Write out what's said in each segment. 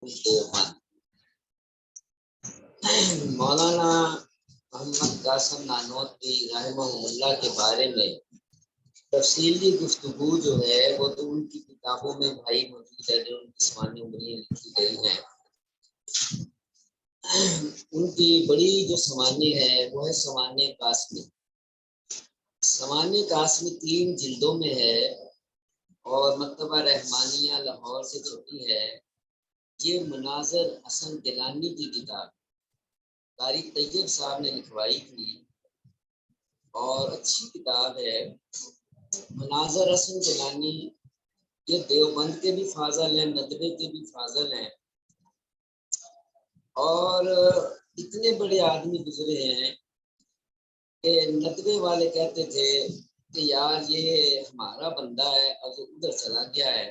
دیوبند مولانا محمد قاسم نانوتوی رحمہ اللہ کے بارے میں تفصیلی گفتگو جو ہے وہ تو ان کی کتابوں میں بھائی موجود ہے، جو ان کی سوانح عمریاں لکھی گئی ہیں۔ ان کی بڑی جو سوانح ہے وہ ہے سوانح قاسمی۔ سوانح قاسمی 3 جلدوں میں ہے اور مکتبہ رحمانیہ لاہور سے چھپی ہے۔ یہ مناظر حسن گیلانی کی کتاب قاری طیب صاحب نے لکھوائی تھی اور اچھی کتاب ہے۔ مناظر حسن گیلانی یہ دیوبند کے بھی فاضل ہیں، ندوے کے بھی فاضل ہیں، اور اتنے بڑے آدمی گزرے ہیں کہ ندوے والے کہتے تھے کہ یار یہ ہمارا بندہ ہے، اب ادھر چلا گیا ہے۔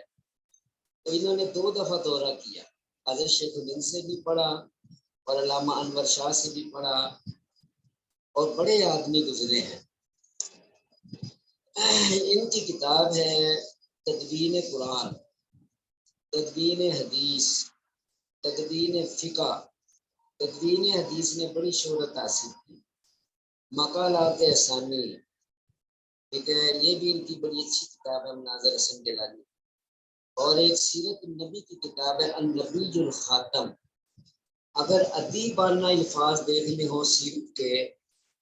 تو انہوں نے 2 دفعہ دورہ کیا، حضرت شیخ الہند سے بھی پڑھا اور علامہ انور شاہ سے بھی پڑھا، اور بڑے آدمی گزرے ہیں۔ ان کی کتاب ہے تدوین قرآن، تدوین حدیث، تدوین فقہ۔ تدوین حدیث نے بڑی شہرت حاصل کی۔ مقالات احسانی، ٹھیک ہے، یہ بھی ان کی بڑی اچھی کتاب ہے مناظر حسن گیلانی۔ اور ایک سیرت النبی کی کتاب ہے النبی الخاتم۔ اگر ادیبانہ الفاظ دیکھنے ہوں سیرت کے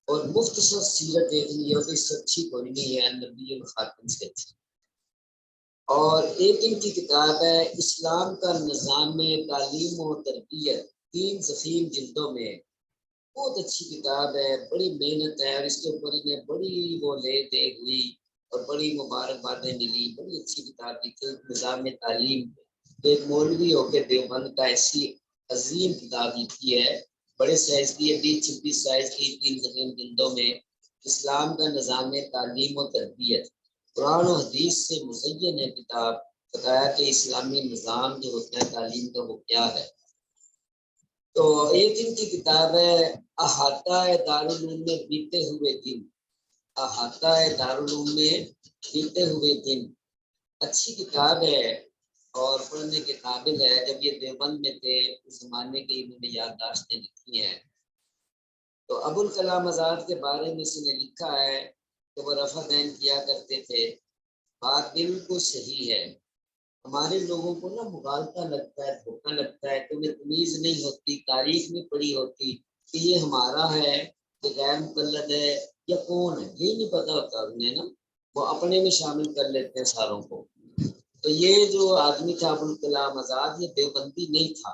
اور مختصر سیرت دیکھنی ہو تو اس سے اچھی کوئی نہیں ہے، النبی الخاتم سے اچھی۔ اور ایک ان کی کتاب ہے اسلام کا نظام تعلیم و تربیت، 3 ضخیم جلدوں میں، بہت اچھی کتاب ہے، بڑی محنت ہے، اور اس کے اوپر انہیں بڑی وہ لے دے ہوئی اور بڑی مبارکبادیں ملی۔ بڑی اچھی کتاب لکھی نظام تعلیم۔ ایک مولوی ہو کے دیوبند کا ایسی عظیم کتاب لکھی ہے، بڑے سائز کی، 26 سائز کی، 3 ضخیم جلدوں میں، اسلام کا نظام تعلیم و تربیت۔ قرآن و حدیث سے مزین ہے کتاب، بتایا کہ اسلامی نظام جو ہوتا ہے تعلیم کا وہ کیا ہے۔ تو ایک ان کی کتاب ہے احاطہ دارالعلوم میں بیتے ہوئے دن، احاطہ دارالعلوم میں بیتے ہوئے دن، اچھی کتاب ہے اور پڑھنے کے قابل ہے۔ جب یہ دیوبند میں تھے اس زمانے کی انہوں نے یادداشتیں لکھی ہیں۔ تو ابوالکلام آزاد کے بارے میں اس نے لکھا ہے کہ وہ رفع دین کیا کرتے تھے۔ بات بالکل صحیح ہے۔ ہمارے لوگوں کو نا مغالطہ لگتا ہے، دھوکہ لگتا ہے، کہ انہیں تمیز نہیں ہوتی، تاریخ نہیں پڑھی ہوتی کہ یہ ہمارا ہے کہ غیر مقلد ہے یا کون ہے، یہ نہیں پتا ہوتا انہیں نا، وہ اپنے میں شامل کر لیتے ہیں ساروں کو۔ تو یہ جو آدمی تھا ابوالکلام آزاد، یہ دیوبندی نہیں تھا،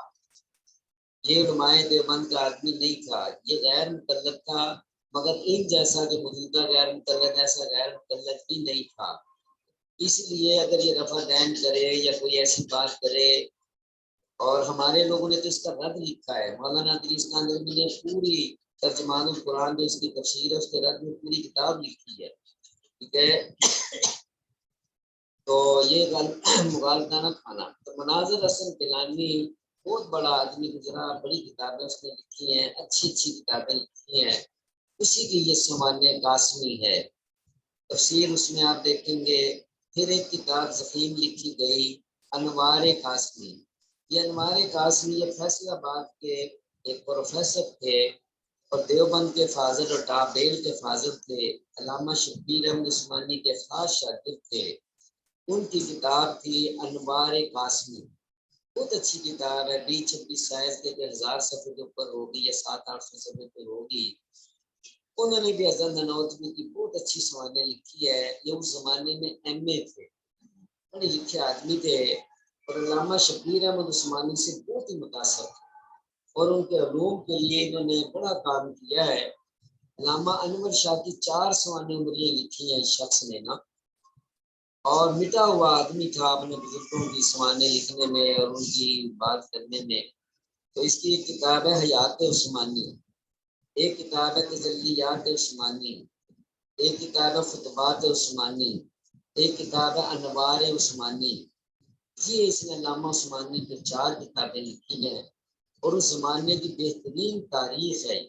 یہ علماء دیوبند کا آدمی نہیں تھا، یہ غیر مقلد تھا، مگر ان جیسا جو موجودہ غیر مقلد ایسا غیر مقلد بھی نہیں تھا۔ اس لیے اگر یہ رفع دین کرے یا کوئی ایسی بات کرے، اور ہمارے لوگوں نے تو اس کا رد لکھا ہے، مولانا ادریس کاندھلوی نے پوری ترجمان القرآن جو اس کی تفسیر ہے اس کے رد میں پوری کتاب لکھی ہے، ٹھیک ہے۔ تو یہ مغالطہ نہ کھانا۔ تو مناظر حسن گیلانی بہت بڑا آدمی گزرا، بڑی کتابیں اس نے لکھی ہیں، اچھی اچھی کتابیں لکھی ہیں، اسی کی یہ سوانح قاسمی ہے۔ تفسیر اس میں آپ دیکھیں گے۔ پھر ایک کتاب ضخیم لکھی گئی انوار قاسمی۔ یہ انوار قاسمی یہ فیصل آباد کے ایک پروفیسر تھے اور دیوبند کے فاضل اور ڈابیل کے فاضل تھے، علامہ شبیر احمد عثمانی کے خاص شاگرد تھے۔ ان کی کتاب تھی انوار قاسمی، بہت اچھی کتاب ہے، 26 سائز کے 1000 صفحے کے اوپر ہوگی یا 700-800 صفحے پہ ہوگی۔ انہوں نے بھی حضرت نانوتوی کی بہت اچھی سوانح لکھی ہے۔ یہ اس زمانے میں ایم اے تھے، پڑھے لکھے آدمی تھے، اور علامہ شبیر احمد عثمانی سے بہت ہی متاثر تھے، اور ان کے علوم کے لیے انہوں نے بڑا کام کیا ہے۔ علامہ انور شاہ کی 4 سوانح عمریاں لکھی ہیں اس شخص نے نا، اور مٹا ہوا آدمی تھا اپنے بزرگوں کی سوانح لکھنے میں اور ان کی بات کرنے میں۔ تو اس کی ایک کتاب ہے حیات عثمانی، ایک کتاب ہے تجلیات عثمانی، ایک کتاب ہے خطبات عثمانی، ایک کتاب ہے انوار عثمانی۔ یہ اس نے علامہ عثمانی کی 4 کتابیں لکھی ہیں، اور اس زمانے کی بہترین تاریخ ہے،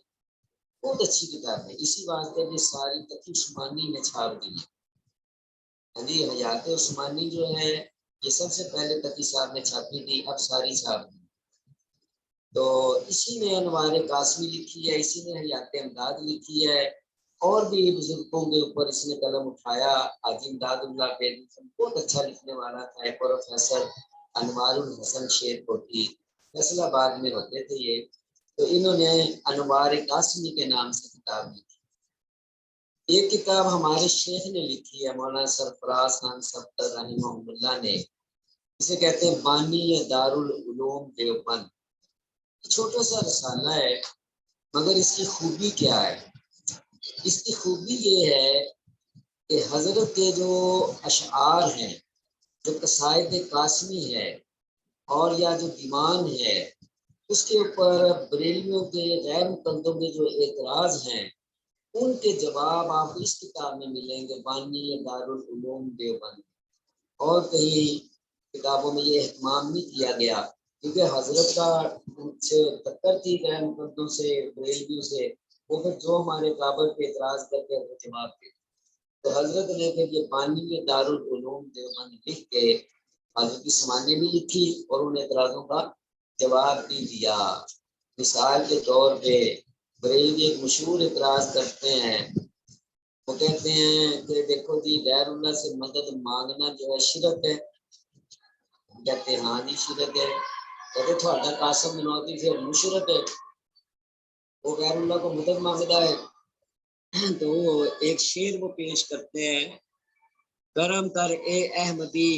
بہت اچھی کتاب ہے۔ اسی واسطے یہ ساری تقی عثمانی نے چھاپ دی ہے۔ حیات عثمانی جو ہے یہ سب سے پہلے تقی صاحب نے چھاپی تھی، اب ساری چھاپ دی۔ تو اسی نے انوار قاسمی لکھی ہے، اسی نے حیات امداد لکھی ہے، اور بھی بزرگوں کے اوپر اس نے قلم اٹھایا۔ حاجی امداد اللہ پہ بہت اچھا لکھنے والا تھا، پروفیسر انوار الحسن شیر کوٹی، فیصل آباد میں ہوتے تھے یہ۔ تو انہوں نے انوار قاسمی کے نام سے کتاب لکھی۔ ایک کتاب ہمارے شیخ نے لکھی ہے، مولانا سرفراز خان صفدر رحمہ اللہ نے، اسے کہتے ہیں بانی دارالعلوم دیوبند۔ چھوٹا سا رسالہ ہے، مگر اس کی خوبی کیا ہے؟ اس کی خوبی یہ ہے کہ حضرت کے جو اشعار ہیں، جو قصائد قاسمی ہے اور یا جو دیوان ہے، اس کے اوپر بریلویوں کے غیر مقلدوں کے جو اعتراض ہیں، ان کے جواب آپ اس کتاب میں ملیں گے، بانی دارالعلوم دیوبند۔ اور کہیں کتابوں میں یہ اہتمام نہیں کیا گیا، کیونکہ حضرت کا سے ٹکر تھی غیر مقلدوں سے، بریلویوں سے، وہ پھر جو ہمارے قابل پہ اعتراض کرتے ہیں وہ جواب دے، تو حضرت نے پھر یہ بانی دارالعلوم دیوبند لکھ کے حضرت کی سمانے بھی لکھی اور ان اعتراضوں کا جواب بھی دیا۔ مثال کے طور پہ بریلوی ایک مشہور اعتراض کرتے ہیں، وہ کہتے ہیں کہ دیکھو جی غیر اللہ سے مدد مانگنا جو ہے شرک ہے۔ کہتے ہیں ہاں جی شرک ہے۔ کہتے تھوڑا قاسم منوتی پھر مشرک ہے، وہ غیر اللہ کو مدد مانگتا ہے۔ تو وہ ایک شعر وہ پیش کرتے ہیں، کرم کر اے احمدی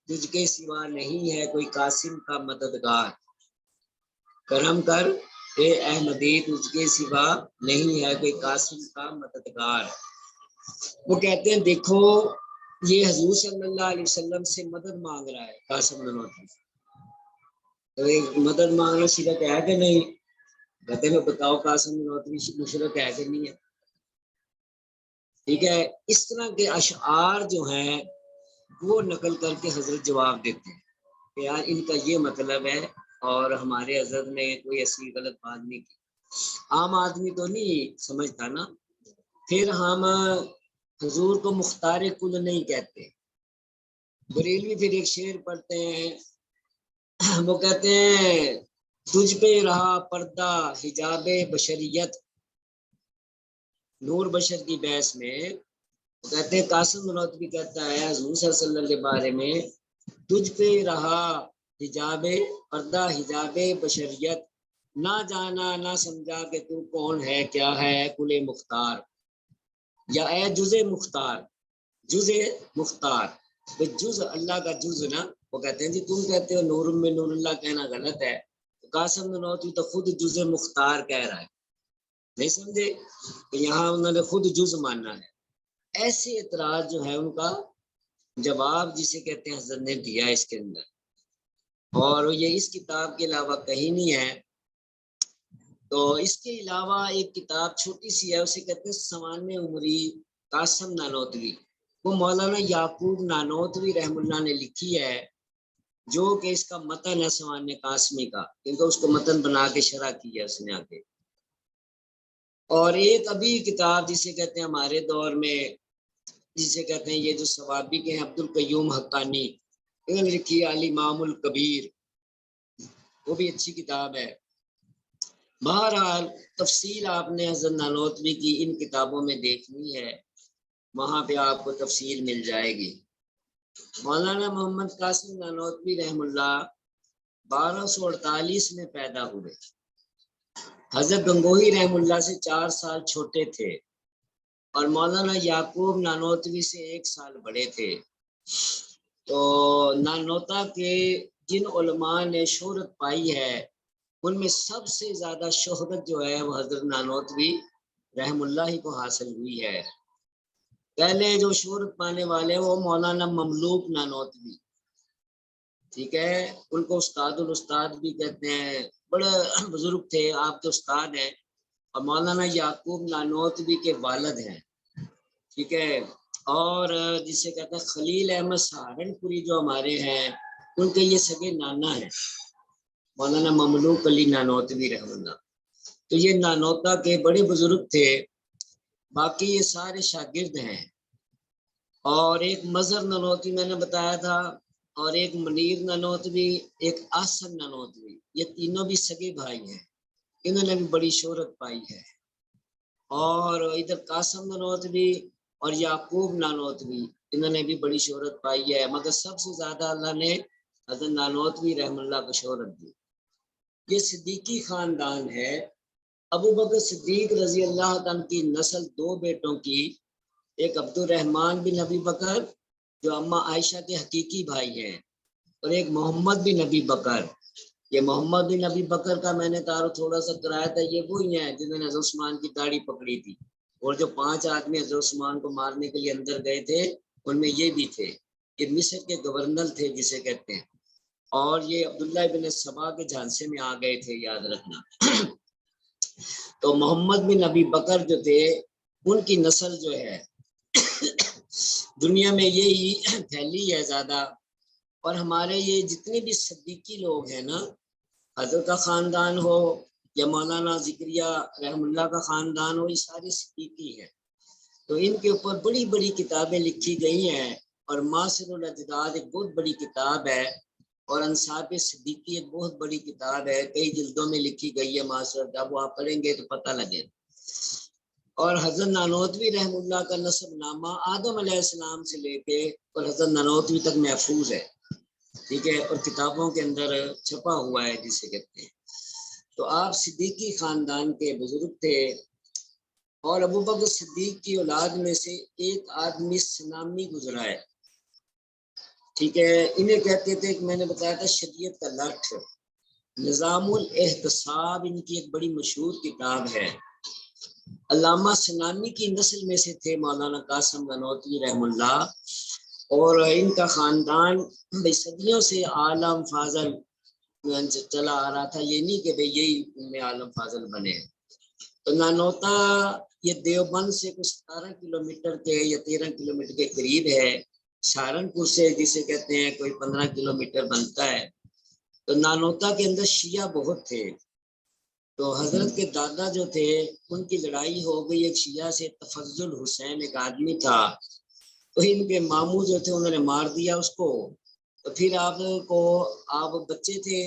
تجھ کے سوا نہیں ہے کوئی قاسم کا مددگار، کرم کر اے احمدی تجھ کے سوا نہیں ہے کوئی قاسم کا مددگار۔ وہ کہتے ہیں دیکھو یہ حضور صلی اللہ علیہ وسلم سے مدد مانگ رہا ہے قاسم منوتی، تو مدد مانگنا شرک ہے کہ نہیں؟ کہتے ہیں بتاؤ قاسم منوتی مشرک ہے کہ نہیں ہے؟ ٹھیک ہے، اس طرح کے اشعار جو ہیں وہ نقل کر کے حضرت جواب دیتے ہیں کہ یار ان کا یہ مطلب ہے، اور ہمارے حضرت نے کوئی ایسی غلط بات نہیں کی۔ عام آدمی تو نہیں سمجھتا نا۔ پھر ہم حضور کو مختار کل نہیں کہتے۔ بریلوی پھر ایک شعر پڑھتے ہیں، وہ کہتے ہیں تجھ پہ رہا پردہ حجاب بشریت، نور بشر کی بحث میں وہ کہتے ہیں قاسم منوتوی کہتا ہے حضور صلی اللہ علیہ وسلم کے بارے میں، تجھ پہ رہا حجاب پردہ حجاب بشریت، نہ جانا نہ سمجھا کہ تو کون ہے کیا ہے کل مختار، یا اے جز مختار، جز مختار، جز اللہ کا جز نا۔ وہ کہتے ہیں جی تم کہتے ہو نور میں نور اللہ کہنا غلط ہے، قاسم منوتوی تو خود جز مختار کہہ رہا ہے، نہیں سمجھے؟ یہاں انہوں نے خود جز ماننا ہے۔ ایسے اعتراض جو ہے ان کا جواب جسے کہتے ہیں حضرت نے دیا اس کے اندر، اور یہ اس کتاب کے علاوہ کہیں نہیں ہے۔ تو اس کے علاوہ ایک کتاب چھوٹی سی ہے، اسے کہتے ہیں سوانح عمری قاسم نانوتوی، وہ مولانا یعقوب نانوتوی رحم اللہ نے لکھی ہے، جو کہ اس کا متن ہے سوانح قاسمی کا، کیونکہ اس کو متن بنا کے شرح کی ہے اس نے آگے۔ اور ایک ابھی کتاب جسے کہتے ہیں ہمارے دور میں جسے کہتے ہیں یہ جو ثوابی کے ہیں عبد القیوم حقانی، انہوں نے لکھی ہے الامام الکبیر، وہ بھی اچھی کتاب ہے۔ بہرحال تفصیل آپ نے حضرت نانوتوی کی ان کتابوں میں دیکھنی ہے، وہاں پہ آپ کو تفصیل مل جائے گی۔ مولانا محمد قاسم نانوتوی رحم اللہ 1248 میں پیدا ہوئے، حضرت گنگوہی رحم اللہ سے 4 سال چھوٹے تھے، اور مولانا یعقوب نانوتوی سے 1 سال بڑے تھے۔ تو نانوتا کے جن علماء نے شہرت پائی ہے ان میں سب سے زیادہ شہرت جو ہے وہ حضرت نانوتوی رحم اللہ ہی کو حاصل ہوئی ہے۔ پہلے جو شہرت پانے والے وہ مولانا مملوک نانوتوی، ٹھیک ہے، ان کو استاد الاستاد بھی کہتے ہیں، بڑے بزرگ تھے، آپ کے استاد ہیں، اور مولانا یعقوب نانوتوی کے والد ہیں، ٹھیک ہے۔ اور جسے کہتے ہیں خلیل احمد سہارنپوری جو ہمارے ہیں ان کے یہ سگے نانا ہیں، مولانا مملوک علی نانوتوی رحم اللہ۔ تو یہ نانوتا کے بڑے بزرگ تھے، باقی یہ سارے شاگرد ہیں۔ اور ایک مظہر نانوتوی میں نے بتایا تھا، اور ایک منیر نانوتوی، ایک آسم نانوتوی، یہ تینوں بھی سگے بھائی ہیں، انہوں نے بھی بڑی شہرت پائی ہے۔ اور ادھر قاسم نانوتوی اور یعقوب نانوتوی، انہوں نے بھی بڑی شہرت پائی ہے، مگر سب سے زیادہ اللہ نے حضرت نانوتوی رحم اللہ کو شہرت دی۔ یہ صدیقی خاندان ہے۔ ابو بکر صدیق رضی اللہ عنہ کی نسل دو بیٹوں کی، ایک عبد الرحمن بن ابی بکر جو اماں عائشہ کے حقیقی بھائی ہیں، اور ایک محمد بن ابی بکر۔ یہ محمد بن ابی بکر کا میں نے تعارف تھوڑا سا کرایا تھا، یہ وہی ہیں جنہوں نے حضرت عثمان کی داڑھی پکڑی تھی، اور جو 5 آدمی حضرت عثمان کو مارنے کے لیے اندر گئے تھے ان میں یہ بھی تھے۔ یہ مصر کے گورنر تھے جسے کہتے ہیں، اور یہ عبداللہ بن سبا کے جھانسے میں آ گئے تھے، یاد رکھنا۔ تو محمد بن ابی بکر جو تھے ان کی نسل جو ہے دنیا میں یہی پھیلی ہے زیادہ۔ اور ہمارے یہ جتنے بھی صدیقی لوگ ہیں نا، حضرت کا خاندان ہو یا مولانا ذکریہ رحم اللہ کا خاندان ہو، یہ ساری صدیقی ہیں۔ تو ان کے اوپر بڑی بڑی کتابیں لکھی گئی ہیں، اور معاصر الاجداد ایک بہت بڑی کتاب ہے، اور انصاب صدیقی ایک بہت بڑی کتاب ہے، کئی جلدوں میں لکھی گئی ہے معاصر، جب وہ آپ پڑھیں گے تو پتہ لگے۔ اور حضرت نانوتوی رحم اللہ کا نسب نامہ آدم علیہ السلام سے لے کے اور حضرت نانوتوی تک محفوظ ہے، ٹھیک ہے، اور کتابوں کے اندر چھپا ہوا ہے جسے کہتے ہیں۔ تو آپ صدیقی خاندان کے بزرگ تھے، اور ابو بکر صدیق کی اولاد میں سے ایک آدمی سنامی گزرا ہے، ٹھیک ہے، انہیں کہتے تھے کہ میں نے بتایا تھا شریعت کا لٹھ۔ نظام الاحتساب ان کی ایک بڑی مشہور کتاب ہے۔ علامہ سنانی کی نسل میں سے تھے مولانا قاسم نانوتوی رحم اللہ، اور ان کا خاندان صدیوں سے عالم فاضل چلا آ رہا تھا، یہ نہیں کہ بھئی یہی ان میں عالم فاضل بنے۔ تو نانوتا یہ دیوبند سے کچھ 17 کلومیٹر کے یا 13 کلومیٹر کے قریب ہے، سہارنپور سے جسے کہتے ہیں کوئی 15 کلومیٹر بنتا ہے۔ تو نانوتا کے اندر شیعہ بہت تھے، تو حضرت کے دادا جو تھے ان کی لڑائی ہو گئی ایک شیعہ سے، تفضل حسین ایک آدمی تھا، تو ان کے ماموں جو تھے انہوں نے مار دیا اس کو۔ تو پھر آپ بچے تھے،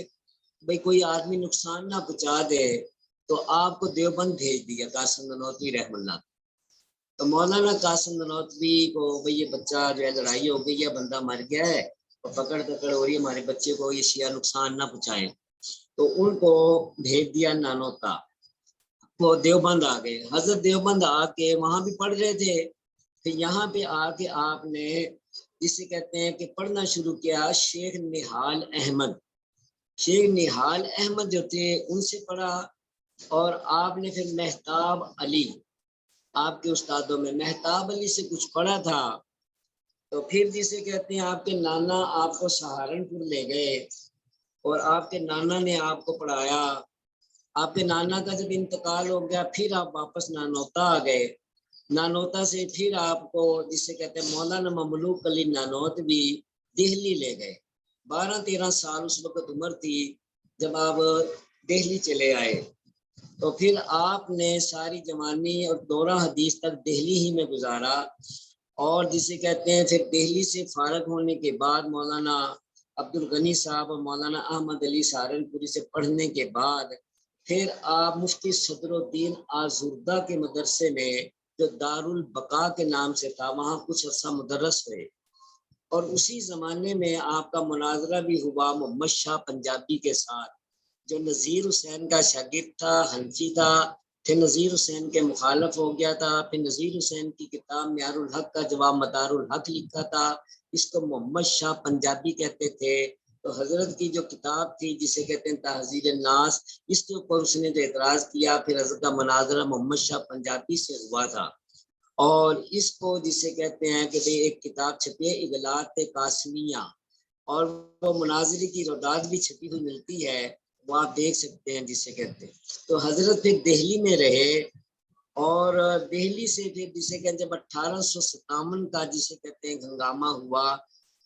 بھئی کوئی آدمی نقصان نہ پہنچا دے، تو آپ کو دیوبند بھیج دیا قاسم نانوتوی رحم اللہ۔ تو مولانا قاسم نانوتوی کو بھئی یہ بچہ جو ہے لڑائی ہو گئی ہے، بندہ مر گیا ہے، تو پکڑ ہو رہی ہے، ہمارے بچے کو یہ شیعہ نقصان نہ پہنچائیں، تو ان کو بھیج دیا نانوتا۔ وہ دیوبند آ گئے، حضرت دیوبند آ کے وہاں بھی پڑھ رہے تھے، پھر یہاں پہ آ کے آپ نے جسے کہتے ہیں کہ پڑھنا شروع کیا شیخ نہال احمد۔ شیخ نہال احمد جو تھے ان سے پڑھا، اور آپ نے پھر مہتاب علی، آپ کے استادوں میں مہتاب علی سے کچھ پڑھا تھا۔ تو پھر جسے کہتے ہیں آپ کے نانا آپ کو سہارنپور لے گئے، اور آپ کے نانا نے آپ کو پڑھایا۔ آپ کے نانا کا جب انتقال ہو گیا پھر آپ واپس نانوتا آ گئے، نانوتا سے پھر آپ کو جسے کہتے ہیں مولانا مملوک علی نانوتوی دہلی لے گئے۔ 12-13 سال اس وقت عمر تھی جب آپ دہلی چلے آئے، تو پھر آپ نے ساری جوانی اور دورہ حدیث تک دہلی ہی میں گزارا، اور جسے کہتے ہیں پھر دہلی سے فارغ ہونے کے بعد مولانا عبدالغنی صاحب اور مولانا احمد علی سہارنپوری سے پڑھنے کے بعد پھر آپ مفتی صدر الدین آزردہ کے مدرسے میں جو دارالبقاء کے نام سے تھا وہاں کچھ عرصہ مدرس ہوئے، اور اسی زمانے میں آپ کا مناظرہ بھی ہوا محمد شاہ پنجابی کے ساتھ جو نذیر حسین کا شاگرد تھا، حنفی تھا، پھر نذیر حسین کے مخالف ہو گیا تھا، پھر نذیر حسین کی کتاب معیار الحق کا جواب مدار الحق لکھا تھا، اس کو محمد شاہ پنجابی کہتے تھے۔ تو حضرت کی جو کتاب تھی جسے کہتے ہیں تہذیب الناس، اس کے اوپر اس نے جو اعتراض کیا، پھر حضرت کا مناظرہ محمد شاہ پنجابی سے ہوا تھا، اور اس کو جسے کہتے ہیں کہ ایک کتاب چھپی ہے اغلاط قاسمیہ، اور وہ مناظرے کی رداد بھی چھپی ہوئی ملتی ہے، وہ آپ دیکھ سکتے ہیں جسے کہتے ہیں۔ تو حضرت پھر دہلی میں رہے، اور دہلی سے پھر جسے کہتے ہیں جب 1857 کا جسے کہتے ہیں ہنگامہ ہوا،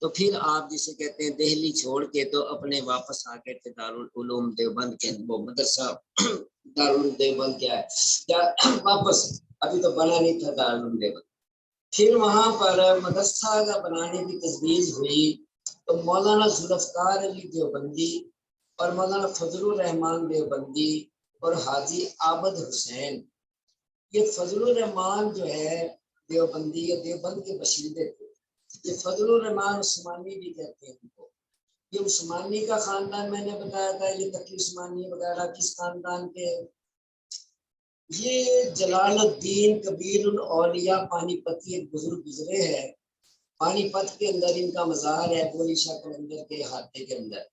تو پھر آپ جسے کہتے ہیں دہلی چھوڑ کے تو اپنے واپس آ گئے تھے دارالعلوم دیوبند کے وہ مدرسہ دارالعلوم دیوبند کیا ہے واپس، ابھی تو بنا نہیں تھا دارالعلوم دیوبند۔ پھر وہاں پر مدرسہ بنانے کی تجویز ہوئی، تو مولانا ذوالفقار علی دیوبندی اور مولانا فضل الرحمان دیوبندی اور حاجی عابد حسین، یہ فضل الرحمان جو ہے دیوبندی یا دیوبند کے باشندے تھے. یہ فضل الرحمان عثمانی بھی کہتے ہیں ان کو. یہ عثمانی کا خاندان میں نے بتایا تھا، یہ تقی عثمانی وغیرہ کس خاندان کے. یہ جلال الدین کبیر الاولیاء پانی پتی ایک بزرگ گزرے ہیں، پانی پت کے اندر ان کا مزار ہے، بولی شاہ کلندر کے احاطے کے اندر.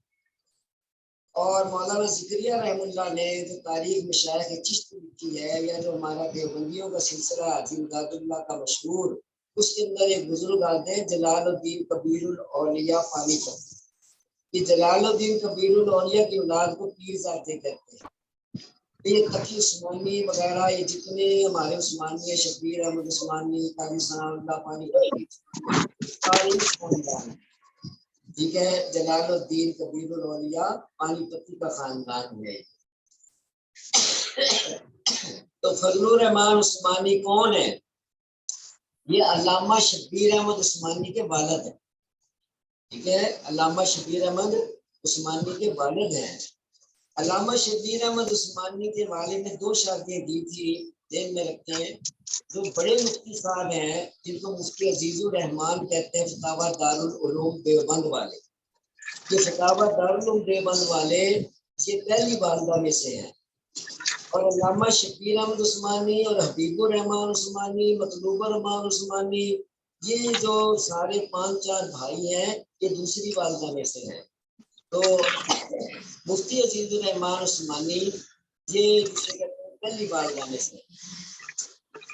اور مولانا ذکریہ رحم اللہ نے جو تاریخ مشائخ چشت لکھی ہے، یا جو ہمارا دیوبندیوں کا سلسلہ حاجی امداد اللہ کا مشہور، اس کے اندر ایک بزرگ آتے ہیں جلال الدین کبیر الاولیاء پانی پت. یہ جلال الدین کبیر الاولیاء کی اولاد کو پیر ذاتے کہتے ہیں. یہ تقی عثمانی وغیرہ یہ جتنے ہمارے عثمانی ہیں، شبیر احمد عثمانی، قاضی ثناء اللہ پانی پتی، سارے خاندان. ٹھیک ہے، جلال الدین کبیر الاولیاء پانی پتی کا خاندان ہے. تو فضل الرحمان عثمانی کون ہے؟ یہ علامہ شبیر احمد عثمانی کے والد ہیں. ٹھیک ہے، علامہ شبیر احمد عثمانی کے والد ہیں. علامہ شبیر احمد عثمانی کے والد نے 2 شادیاں دی تھی. ذہن میں رکھتے ہیں، جو بڑے مفتی صاحب ہیں جن کو مفتی عزیز الرحمان کہتے ہیں، فتاوی دارالعلوم دیوبند والے. یہ فتاوی دارالعلوم دیوبند والے یہ پہلی والدہ میں سے ہیں. اور علامہ شبیر احمد عثمانی اور حبیب الرحمان عثمانی، مطلوب الرحمان عثمانی، یہ جو سارے 5-4 بھائی ہیں، یہ دوسری والدہ میں سے ہیں. تو مفتی عزیز الرحمان عثمانی یہ جسے کہتے ہیں پہلی والدہ میں سے.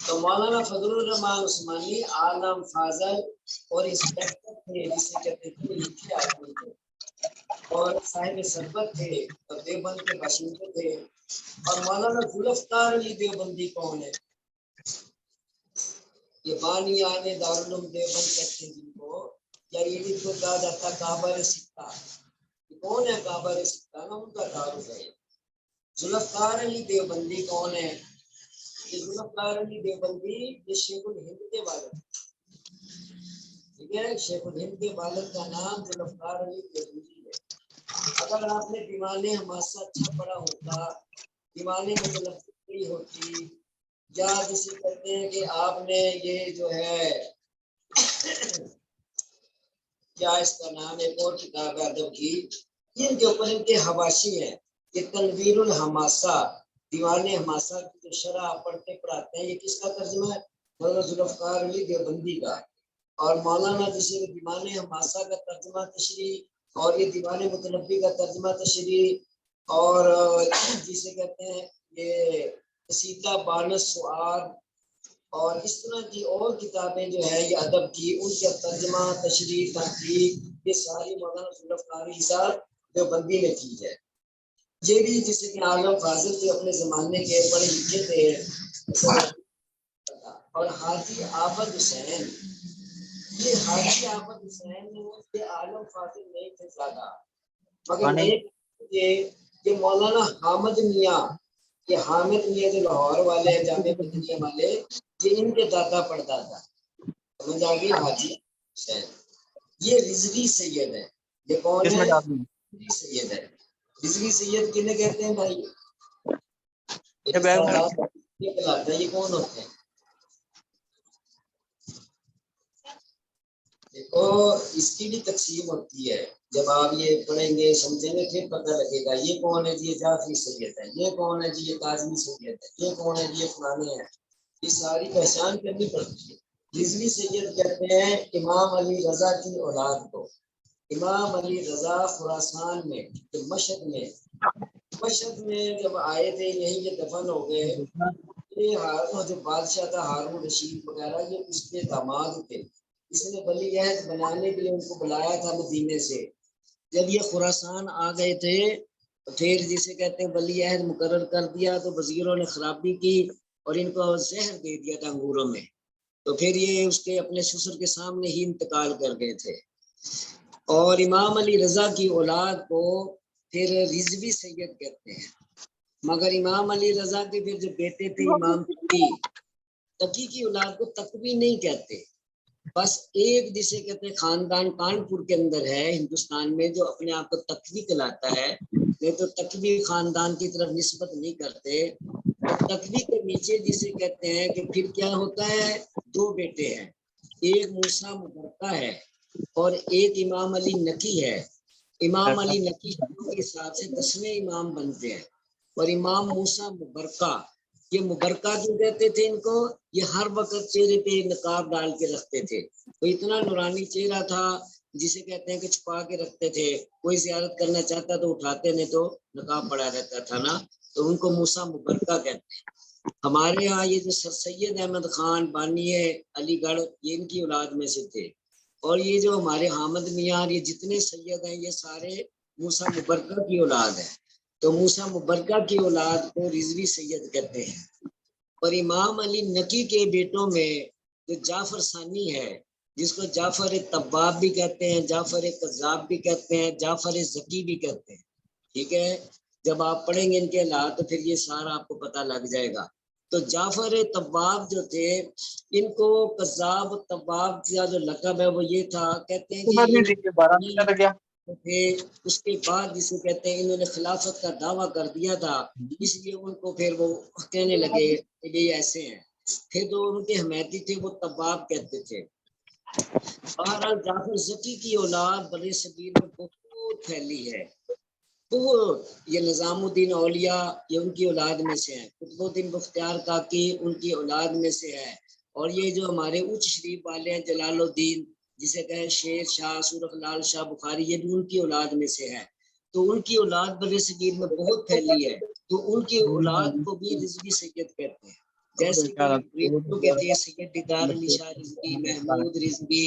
تو مولانا فضل الرحمان عثمانی عالم فاضل اور انسپیکٹر تھے، جسے کہتے تھے لکھے آدمی تھے، اور صاحب سربت تھے، اور دیوبند کے باشندے تھے. اور مولانا ذوالفقار علی دیوبندی کون ہے؟ یہ بانیان دارالعلوم دیوبند کہتے ہیں جن کو، یا یہ بھی تو کہا جاتا کعبہ سکہ. کون ہے کعبہ سکہ؟ نا ان کا تعارف ہے. ذوالفقار علی دیوبندی کون ہے؟ یہ ذوالفقار علی دیوبندی یہ شیخ الہند کے والد. ٹھیک ہے، شیخ الہند کے والد کا نام ذوالفقار علی دیوبندی ہے. اگر آپ نے دیوان حماسہ اچھا پڑھا ہوتا، دیوان مطلب ہوتی، یا جسے کہتے ہیں کہ آپ نے یہ جو ہے کیا اس کا نام، ایک اور کتاب ہے ادب کی، ان کے اوپر ان کے حواشی ہیں. یہ تنویر الحماسہ، دیوان حماسہ کی جو شرح پڑھتے پڑھاتے ہیں، یہ کس کا ترجمہ ہے؟ مولانا ذوالفقار علی دیوبندی کا. اور مولانا جسے دیوان حماسہ کا ترجمہ تشریح، اور یہ دیوان متنبی کا ترجمہ تشریح، اور جسے کہتے ہیں یہ قصیدہ بانس سعاد، اور اس طرح کی اور کتابیں جو ہے یہ ادب کی، ان کا ترجمہ تشریح تحقیق یہ ساری مولانا ذوالفقار علی صاحب دیوبندی نے کی ہے. یہ بھی جسے کہ عالم فاضل تھے، اپنے زمانے کے پڑھے لکھے تھے. اور حاجی عابد حسین، یہ حاجی عابد حسین یہ عالم فاضل نہیں تھے زیادہ، مگر یہ مولانا حامد میاں، یہ حامد میاں جو لاہور والے ہیں، جامعہ مدنیہ والے، یہ ان کے دادا پڑھتا تھا. سمجھ آ گئی؟ حاجی حسین یہ رضوی سید ہے. یہ کون ہے؟ رضوی سید ہے. رضوی سید کنہیں کہتے ہیں بھائی؟ یہ کون ہوتے ہیں؟ دیکھو اس کی بھی تقسیم ہوتی ہے، جب آپ یہ پڑھیں گے سمجھیں گے پھر پتہ لگے گا. یہ کون ہے جی؟ یہ جعفری سید ہے. یہ کون ہے جی؟ یہ کاظمی سید ہے. یہ کون ہے جی؟ یہ فلانے ہیں. یہ ساری پہچان کرنی پڑتی ہے. رضوی سید کہتے ہیں امام علی رضا کی اولاد کو. امام علی رضا خراسان میں مشہد میں جب آئے تھے، یہیں یہ دفن ہو گئے. یہ جو بادشاہ تھا ہارون رشید وغیرہ، یہ اس کے داماد تھے. اس نے ولی عہد بنانے کے لیے ان کو بلایا تھا مدینے سے. جب یہ خراسان آ گئے تھے تو پھر جسے کہتے ہیں ولی عہد مقرر کر دیا، تو وزیروں نے خرابی کی اور ان کو زہر دے دیا تھا انگوروں میں. تو پھر یہ اس کے اپنے سسر کے سامنے ہی انتقال کر گئے تھے. اور امام علی رضا کی اولاد کو پھر رضوی سید کہتے ہیں. مگر امام علی رضا کے پھر جو بیٹے تھے امام تقی کی اولاد کو تقوی نہیں کہتے. بس ایک جسے کہتے ہیں خاندان کانپور کے اندر ہے ہندوستان میں جو اپنے آپ کو تقوی کہلاتا ہے، نہیں تو تقوی خاندان کی طرف نسبت نہیں کرتے. اور تقوی کے نیچے جسے کہتے ہیں کہ پھر کیا ہوتا ہے، دو بیٹے ہیں، ایک موسیٰ مبرکہ ہے اور ایک امام علی نقی ہے. امام علی نقی کے حساب سے 10ویں امام بنتے ہیں. اور امام موسیٰ مبرکہ، یہ مبرکہ کیوں کہتے تھے ان کو، یہ ہر وقت چہرے پہ نقاب ڈال کے رکھتے تھے. تو اتنا نورانی چہرہ تھا جسے کہتے ہیں کہ چھپا کے رکھتے تھے. کوئی زیارت کرنا چاہتا تو اٹھاتے، نہیں تو نقاب پڑا رہتا تھا نا، تو ان کو موسیٰ مبرکہ کہتے ہیں. ہمارے ہاں یہ جو سر سید احمد خان بانی ہے علی گڑھ، یہ ان کی اولاد میں سے تھے. اور یہ جو ہمارے حامد میاں، یہ جتنے سید ہیں یہ سارے موسیٰ مبرکہ کی اولاد ہے. تو موسیٰ مبرکہ کی اولاد کو رضوی سید کہتے ہیں. اور امام علی نقی کے بیٹوں میں جو جعفر ثانی ہے، جس کو جعفر طباب بھی کہتے ہیں، جعفر کذاب بھی کہتے ہیں، جعفر ذکی بھی کہتے ہیں. ٹھیک ہے، جب آپ پڑھیں گے ان کے حالات تو پھر یہ سارا آپ کو پتہ لگ جائے گا. تو جعفر طباب جو تھے، ان کو کذاب طباب کا جو لقب ہے وہ یہ تھا، کہتے ہیں کہ تھے. اس کے بعد جسے کہتے ہیں انہوں نے خلافت کا دعویٰ کر دیا تھا، اس لیے ان کو پھر وہ کہنے لگے کہ یہ ایسے ہیں. پھر جو ان کے حمیتی تھے وہ طباب کہتے تھے. بہرحال جعفر ذکی کی اولاد بر صغیر میں بہت پھیلی ہے، بہت. یہ نظام الدین اولیاء یہ ان کی اولاد میں سے ہیں، قطب الدین بختیار کاکی ان کی اولاد میں سے ہے. اور یہ جو ہمارے اونچ شریف والے ہیں جلال الدین جسے کہیں شیر شاہ، سورخ لال شاہ بخاری، یہ بھی ان کی اولاد میں سے ہے. تو ان کی اولاد بر صغیر میں بہت پھیلی ہے، تو ان کی اولاد کو بھی رضوی سید کہتے ہیں. جیسے کہ تھے سید دیدار علی شاہ رضوی، محمود رضوی،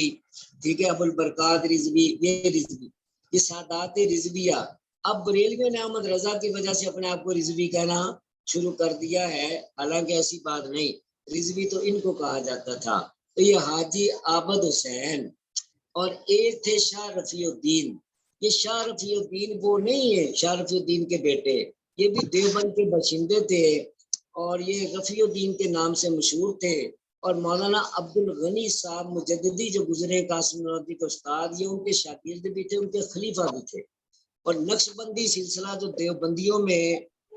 ٹھیک ہے، ابو البرکات رضوی، یہ سادات رضویہ. اب بریلویوں نے احمد رضا کی وجہ سے اپنے آپ کو رضوی کہنا شروع کر دیا ہے، حالانکہ ایسی بات نہیں، رضوی تو ان کو کہا جاتا تھا. تو یہ حاجی عابد حسین اور ایک تھے شاہ رفیع الدین. یہ شاہ رفیع الدین وہ نہیں ہے شاہ رفیع الدین کے بیٹے، یہ بھی دیوبند کے باشندے تھے اور یہ رفیع الدین کے نام سے مشہور تھے. اور مولانا عبد الغنی صاحب مجددی جو گزرے قاسم نانوتوی کے استاد، یہ ان کے شاگرد بھی تھے، ان کے خلیفہ بھی تھے. اور نقش بندی سلسلہ جو دیوبندیوں میں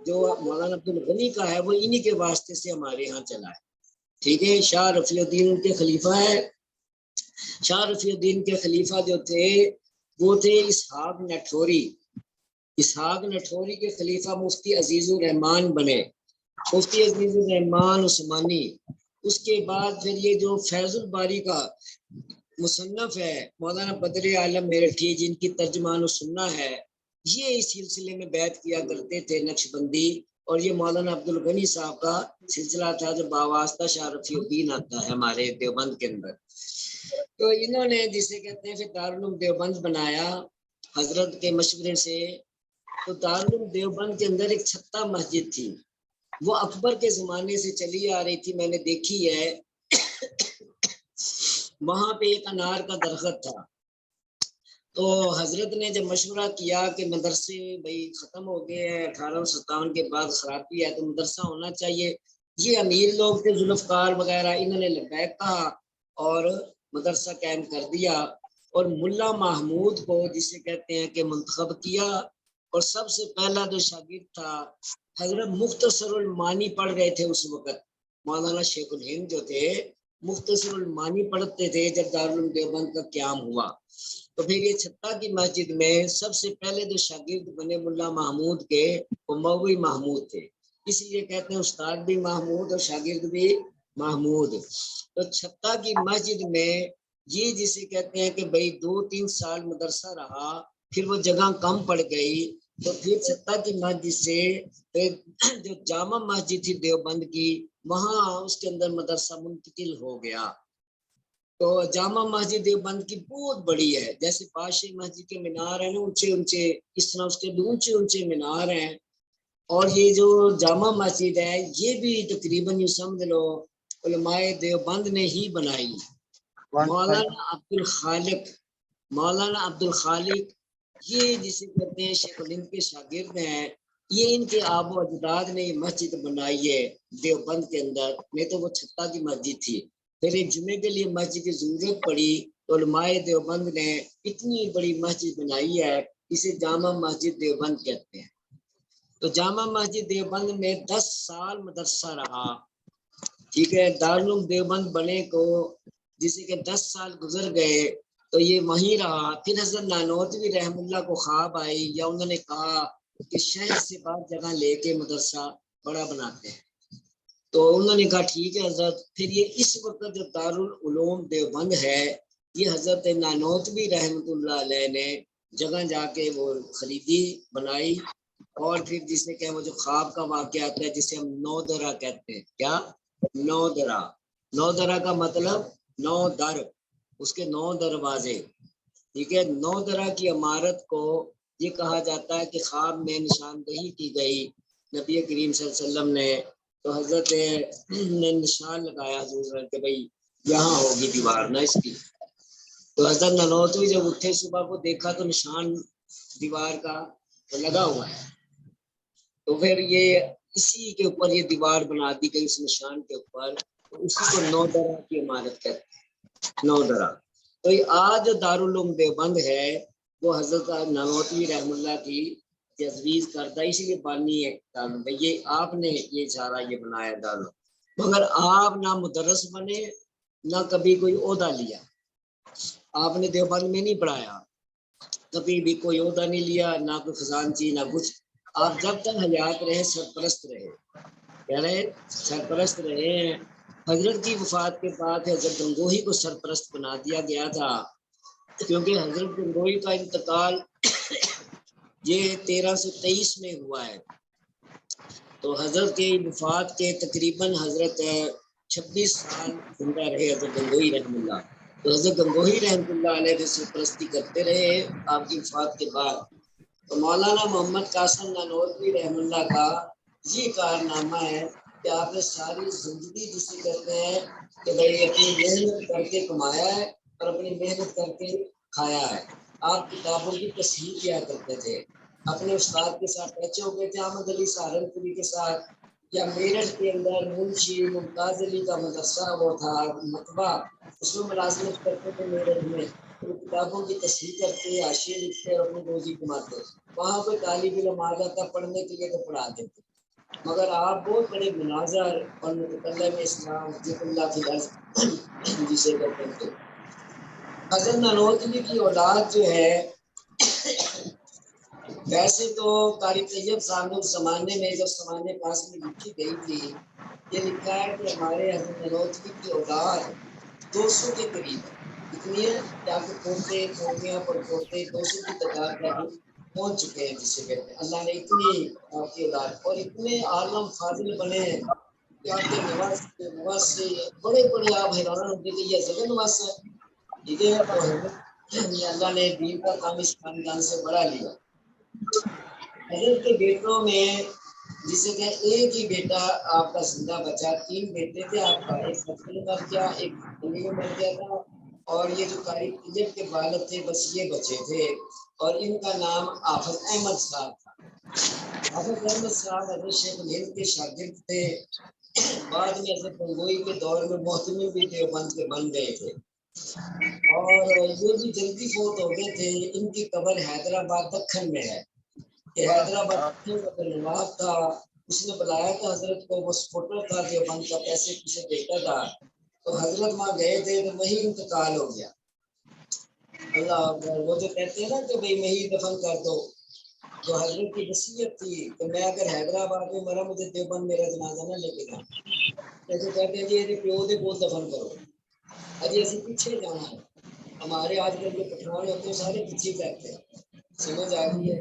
جو مولانا عبد الغنی کا ہے وہ انہی کے واسطے سے ہمارے یہاں چلا ہے. ٹھیک ہے، شاہ رفیع الدین ان کے خلیفہ ہے. شاہ رفیع الدین کے خلیفہ جو تھے وہ تھے اسحاق نٹھوری. اسحاق نٹھوری کے خلیفہ مفتی عزیز الرحمان بنے، مفتی عزیز الرحمان عثمانی. اس کے بعد پھر یہ جو فیض الباری کا مصنف ہے مولانا بدر عالم میرٹھی، جن کی ترجمان السنہ ہے، یہ اس سلسلے میں بیعت کیا کرتے تھے نقش بندی. اور یہ مولانا عبد الغنی صاحب کا سلسلہ تھا جو باواسطہ شاہ رفیع الدین آتا ہے ہمارے دیوبند کے اندر. تو انہوں نے جسے کہتے ہیں پھر دارالعلوم دیوبند بنایا حضرت کے مشورے سے. تو دارالعلوم دیوبند کے اندر ایک چھتہ مسجد تھی، وہ اکبر کے زمانے سے چلی آ رہی تھی، میں نے دیکھی ہے. وہاں پہ ایک انار کا درخت تھا. تو حضرت نے جب مشورہ کیا کہ مدرسے بھائی ختم ہو گئے ہیں، 1857 کے بعد خرابی ہے تو مدرسہ ہونا چاہیے. یہ امیر لوگ تھے، ذوالفقار وغیرہ، انہوں نے لبیک کہا اور مدرسہ قائم کر دیا. اور ملا محمود کو جسے کہتے ہیں کہ منتخب کیا. اور سب سے پہلا جو شاگرد تھا حضرت مختصر المانی پڑھ رہے تھے اس وقت، مولانا شیخ الہند جو تھے مختصر المانی پڑھتے تھے جب دارالعلوم دیوبند کا قیام ہوا. تو پھر یہ چھتہ کی مسجد میں سب سے پہلے جو شاگرد بنے ملا محمود کے وہ مولوی محمود تھے، اس لیے کہتے ہیں استاد بھی محمود اور شاگرد بھی محمود. تو چھتہ کی مسجد میں یہ جسے کہتے ہیں کہ بھائی 2-3 سال مدرسہ رہا، پھر وہ جگہ کم پڑ گئی. تو پھر چھتہ کی مسجد سے جو جامع مسجد تھی دیوبند کی، وہاں اس کے اندر مدرسہ منتقل ہو گیا. تو جامع مسجد دیوبند کی بہت بڑی ہے، جیسے بادشاہ مسجد کے مینار ہیں نا اونچے اونچے، اس طرح اس کے بھی اونچے اونچے مینار ہیں. اور یہ جو جامع مسجد ہے یہ بھی تقریباً یہ سمجھ لو علماء دیوبند نے ہی بنائی. مولانا عبد الخالق یہ جسے کہتے ہیں شیخ الہند کے شاگرد ہیں، یہ ان کے آب و اجداد نے یہ مسجد بنائی ہے دیوبند کے اندر، نہیں تو وہ چھتہ کی مسجد تھی. پھر ایک جمعے کے لیے مسجد کی ضرورت پڑی تو علماء دیوبند نے اتنی بڑی مسجد بنائی ہے، اسے جامع مسجد دیوبند کہتے ہیں۔ تو جامع مسجد دیوبند میں 10 سال مدرسہ رہا، ٹھیک ہے، دارالعلوم دیوبند بنے کو جسے کہ 10 سال گزر گئے تو یہ وہیں رہا۔ پھر حضرت نانوتوی رحم اللہ کو خواب آئی یا انہوں نے کہا کہ شہر سے بعض جگہ لے کے مدرسہ بڑا بناتے ہیں، تو انہوں نے کہا ٹھیک ہے حضرت۔ پھر یہ اس وقت جو دارالعلوم دیوبند ہے یہ حضرت نانوتوی رحمۃ اللہ علیہ نے جگہ جا کے وہ خریدی، بنائی، اور پھر جسے کہ وہ جو خواب کا واقعہ آتا ہے جسے ہم نو درا کہتے ہیں، کیا نو درا، نو درا کا مطلب 9 در، اس کے 9 دروازے، ٹھیک ہے۔ 9 درا کی عمارت کو یہ کہا جاتا ہے کہ خواب میں نشاندہی کی گئی نبی کریم صلی اللہ علیہ وسلم نے، تو حضرت نے نشان لگایا حضور کہ بھائی یہاں ہوگی دیوار نا اس کی۔ تو حضرت نانوتوی جب اٹھے صبح کو دیکھا تو نشان دیوار کا لگا ہوا ہے، تو پھر یہ اسی کے اوپر یہ دیوار بنا دی گئی اس نشان کے اوپر، تو اسی کو 9 درا کی عمارت کہتے ہیں، 9 درا۔ تو یہ آج دارالعلوم دیوبند ہے وہ حضرت نانوتوی رحم اللہ کی تجویز کردہ، اسی لیے بانی ہے دارالعلوم، یہ آپ نے یہ اشارہ یہ بنایا دارالعلوم، مگر آپ نہ مدرس بنے نہ کبھی کوئی عہدہ لیا، آپ نے دیوبند میں نہیں پڑھایا، کبھی بھی کوئی عہدہ نہیں لیا، نہ کوئی خزانچی نہ کچھ، آپ جب تک حیات رہے سرپرست رہے، کیا رہے سرپرست رہے ہیں۔ حضرت کی وفات کے بعد حضرت گنگوہی کو سرپرست بنا دیا گیا تھا، کیونکہ حضرت گنگوہی کا انتقال یہ 1323 میں ہوا ہے، تو حضرت کی وفات کے تقریباً حضرت 26 سال زندہ رہے حضرت گنگوہی رحم اللہ، تو حضرت گنگوہی رحمۃ اللہ علیہ کی سرپرستی کرتے رہے آپ کی وفات کے بعد۔ تو مولانا محمد قاسم نانوتوی رحم اللہ کا یہ کارنامہ ہے کہ آپ نے ساری زندگی جسے کہتے ہیں کہ بھائی اپنی محنت کر کے کمایا ہے اور اپنی محنت کر کے کھایا ہے۔ آپ کتابوں کی تصحیح کیا کرتے تھے، اپنے استاد کے ساتھ اچھے ہو گئے تھے، احمد علی سہارنپوری کے ساتھ، یا میرٹھ کے اندر منشی ممتاز علی کا مدرسہ وہ تھا مکتبہ، اس میں ملازمت کرتے تھے میرٹھ میں، تو کتابوں کی تصحیح کرتے، حاشیے لکھتے اور اپنی روزی کماتے، وہاں کوئی طالب علم آ جاتا پڑھنے کے لیے تو پڑھا دیتے، مگر آپ بہت بڑے مناظر اور متکلم اسلام حضرت اللہ کی عرض جسے کہتے ہیں۔ حضرت نانوتوی کی اولاد جو ہے ویسے تو قاری طیب صاحب نے زمانے میں جب سمانے پاس میں لکھی گئی تھی یہ لکھا ہے کہ ہمارے حضرت نانوتوی کی اولاد 200 کے قریب ہے، اتنی ہے کہ آپ کے پوتے پوتیاں پر پوتے 200 کی تعداد تک پہنچ چکے ہیں جسے کہتے ہیں۔ اللہ نے اتنی آپ کی اولاد اور اتنے عالم فاضل بنے ہیں کہ آپ کے نواز سے بڑے بڑے آپ حیران ہوتے کہ یہ زبر نواز ہے، ٹھیک ہے، تو اللہ نے دین کا کام اس خاندان سے بڑھا لیا۔ حضرت کے بیٹوں میں جسے کہ ایک ہی بیٹا آپ کا زندہ بچا، 3 بیٹے تھے آپ کا، ایک بچپن مر گیا، ایک زندگی میں مر گیا تھا، اور یہ جو قاری طیب کے والد تھے بس یہ بچے تھے، اور ان کا نام حافظ احمد صاحب تھا۔ حافظ احمد صاحب حضرت شیخ الہند کے شاگرد تھے، بعد میں حضرت گنگوہی کے دور میں محتمم بھی دیوبند کے بن گئے تھے، اور یہ بھی جلدی فوت ہو گئے تھے۔ ان کی قبر حیدرآباد دکن میں ہے، کہ حیدرآباد کا نواب تھا، اس نے بلایا تھا حضرت کو، وہ سپورٹر تھا دیوبند کا، پیسے کسے دیتا تھا، تو حضرت وہاں گئے تھے تو وہی انتقال ہو گیا۔ اللہ اکبر، وہ جو کہتے ہیں نا کہ بھائی وہی دفن کر دو، تو حضرت کی وصیت تھی کہ میں اگر حیدرآباد میں مرا مجھے دیوبند میرا جنازہ نہ لے کے جانا، جیسے کہتے ہیں جی یہ پیو دے بول دفن کرو، ابھی ایسے پیچھے جانا ہے، ہمارے آج کل جو پٹھان ہوتے ہیں سارے پیچھے کرتے ہیں، سمجھ آ گئی ہے،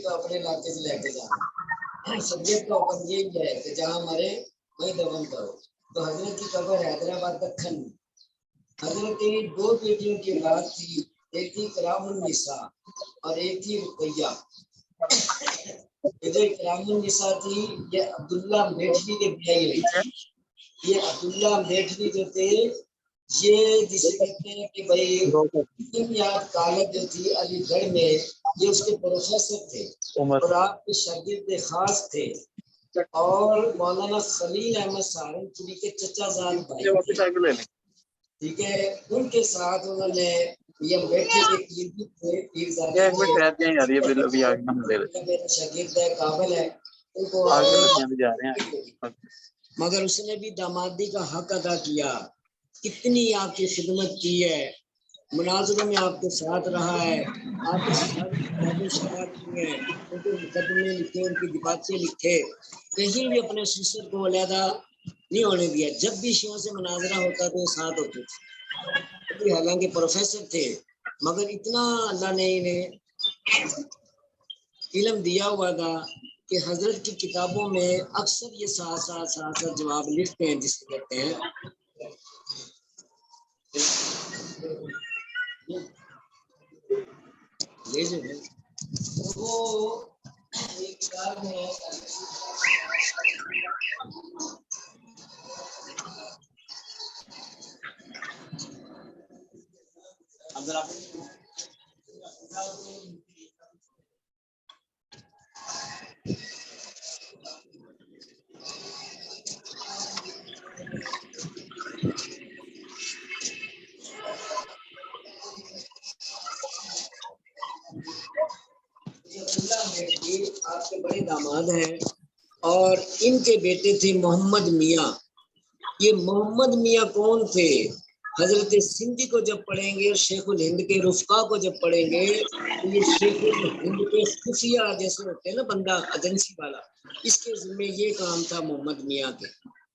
اپنے علاقے سے لے کے جانا، شریعت کا حکم یہی ہے کہ جہاں مرے وہی دفن کرو۔ تو حضرت کی قبر حیدرآباد دکن میں، حضرت کی 2 بیٹیوں کی اولاد تھی، ایک تھی کرام النساء اور ایک تھی رقیہ۔ یہ جو کرام النساء تھی یہ عبداللہ میٹھوی کے بیائی ہوئی تھی، یہ عبداللہ میٹھوی جو تھے یہ جسے کہتے ہیں کہ بھائی یاد کالج جو تھی علی گڑھ میں یہ اس کے پروفیسر تھے اور آپ کے شاگرد خاص تھے، اور مولانا خلیل احمد سہارنپوری کے چچا زاد بھائی، ٹھیک ہے، ان کے ساتھ انہوں نے یہ بیٹھے کے میرا شاگرد ہے، قابل ہے، ان کو مگر اس نے بھی دامادی کا حق ادا کیا، کتنی آپ کی خدمت کی ہے، مناظروں میں آپ کے ساتھ رہا ہے، آپ کے ساتھ کتابیں شائع کی ہیں، ان کے مقدمے لکھے، ان کی باتیں لکھے، کہیں بھی اپنے سسر کو علیحدہ نہیں ہونے دیا، جب بھی شیعوں سے مناظرہ ہوتا تو وہ ساتھ ہوتے تھے، حالانکہ پروفیسر تھے، مگر اتنا اللہ نے انہیں علم دیا ہوا تھا کہ حضرت کی کتابوں میں اکثر یہ ساتھ جواب لکھتے ہیں، جس کو کہتے ہیں وہ ایک کتاب ہے آپ کے بڑے داماد ہیں اور ان کے بیٹے تھے محمد میاں۔ یہ محمد میاں کون تھے؟ حضرت سندھی کو جب پڑھیں گے، شیخ الہند کے رفقا کو جب پڑھیں گے تو یہ شیخ الہند کے خفیہ جیسے ہوتے ہیں نا بندہ ایجنسی والا، اس کے ذمہ یہ کام تھا محمد میاں کے،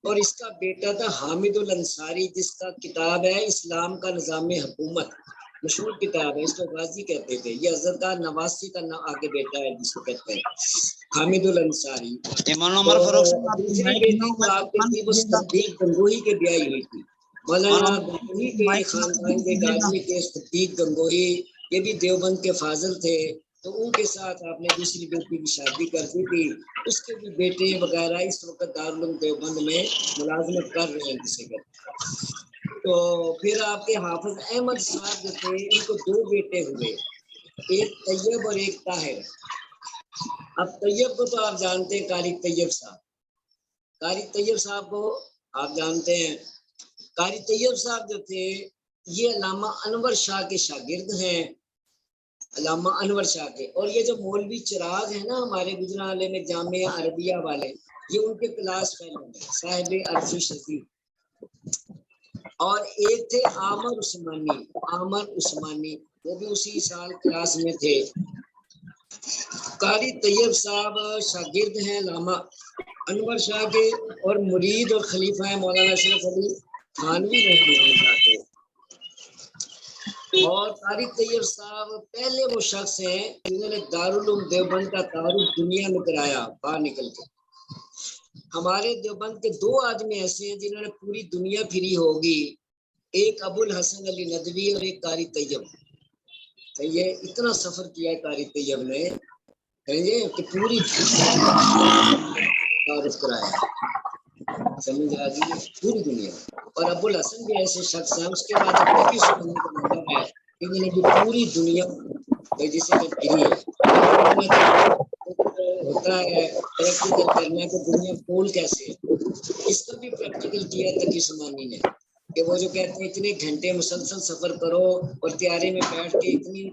اور اس کا بیٹا تھا حامد الانصاری، جس کا کتاب ہے اسلام کا نظام حکومت، مشہور کتاب ہے، اس کو غازی کہتے تھے، یہ حضرت نواسی کا آگے بیٹا ہے جس کو کہتے ہیں حامد الانصاری۔ دوسری بیٹی جو آپ کی تھی وہ صدیق گنگوہی کے بیائی ہوئی تھی، مولانا گنگوہی کے خاندان کے ایک آدمی کے صدیق گنگوہی، یہ بھی دیوبند کے فاضل تھے، تو ان کے ساتھ آپ نے دوسری بیٹی کی شادی کر دی تھی، اس کے بھی بیٹے وغیرہ اس وقت دارالعلوم دیوبند میں ملازمت کر رہے ہیں جسے کہتے ہیں۔ تو پھر آپ کے حافظ احمد صاحب جو تھے، ان کو دو بیٹے ہوئے، ایک طیب اور ایک طاہر۔ اب طیب کو تو آپ جانتے ہیں، قاری طیب صاحب، قاری طیب صاحب کو آپ جانتے ہیں۔ قاری طیب صاحب جو تھے یہ علامہ انور شاہ کے شاگرد ہیں، علامہ انور شاہ کے، اور یہ جو مولوی چراغ ہے نا ہمارے گجرانوالے میں جامعہ عربیہ والے، یہ ان کے کلاس فیلو ہیں، صاحب عرفی شفیع۔ اور ایک تھے عامر عثمانی، وہ بھی اسی سال کلاس میں تھے۔ قاری طیب صاحب شاگرد ہیں علامہ انور شاہ کے، اور مرید اور خلیفہ ہیں مولانا اشرف علی تھانوی رحمۃ اللہ کے۔ اور قاری طیب صاحب پہلے وہ شخص ہیں جنہوں نے دارالعلوم دیوبند کا تعارف دنیا میں کرایا باہر نکل کے۔ ہمارے دیوبند کے دو آدمی ایسے ہیں جنہوں نے پوری دنیا پھری ہوگی، ایک ابو الحسن علی ندوی اور ایک قاری طیب۔ یہ اتنا سفر کیا ہے قاری طیب نے کہ پوری تعارف کرایا، سمجھ آ گئی پوری دنیا۔ اور ابو الحسن بھی ایسے شخص ہیں، اس کے بعد تقی سننے کا مطلب ہے کہ انہوں نے بھی پوری دنیا جسے کہ پھری ہے۔ ہوتا ہے پریکٹیکل کرنا کہ دنیا پول کیسے ہے، اس کا بھی پریکٹیکل کیا تقی سمانی نے، کہ وہ جو کہتے ہیں اتنے گھنٹے مسلسل سفر کرو اور طیارے میں بیٹھ کے اتنی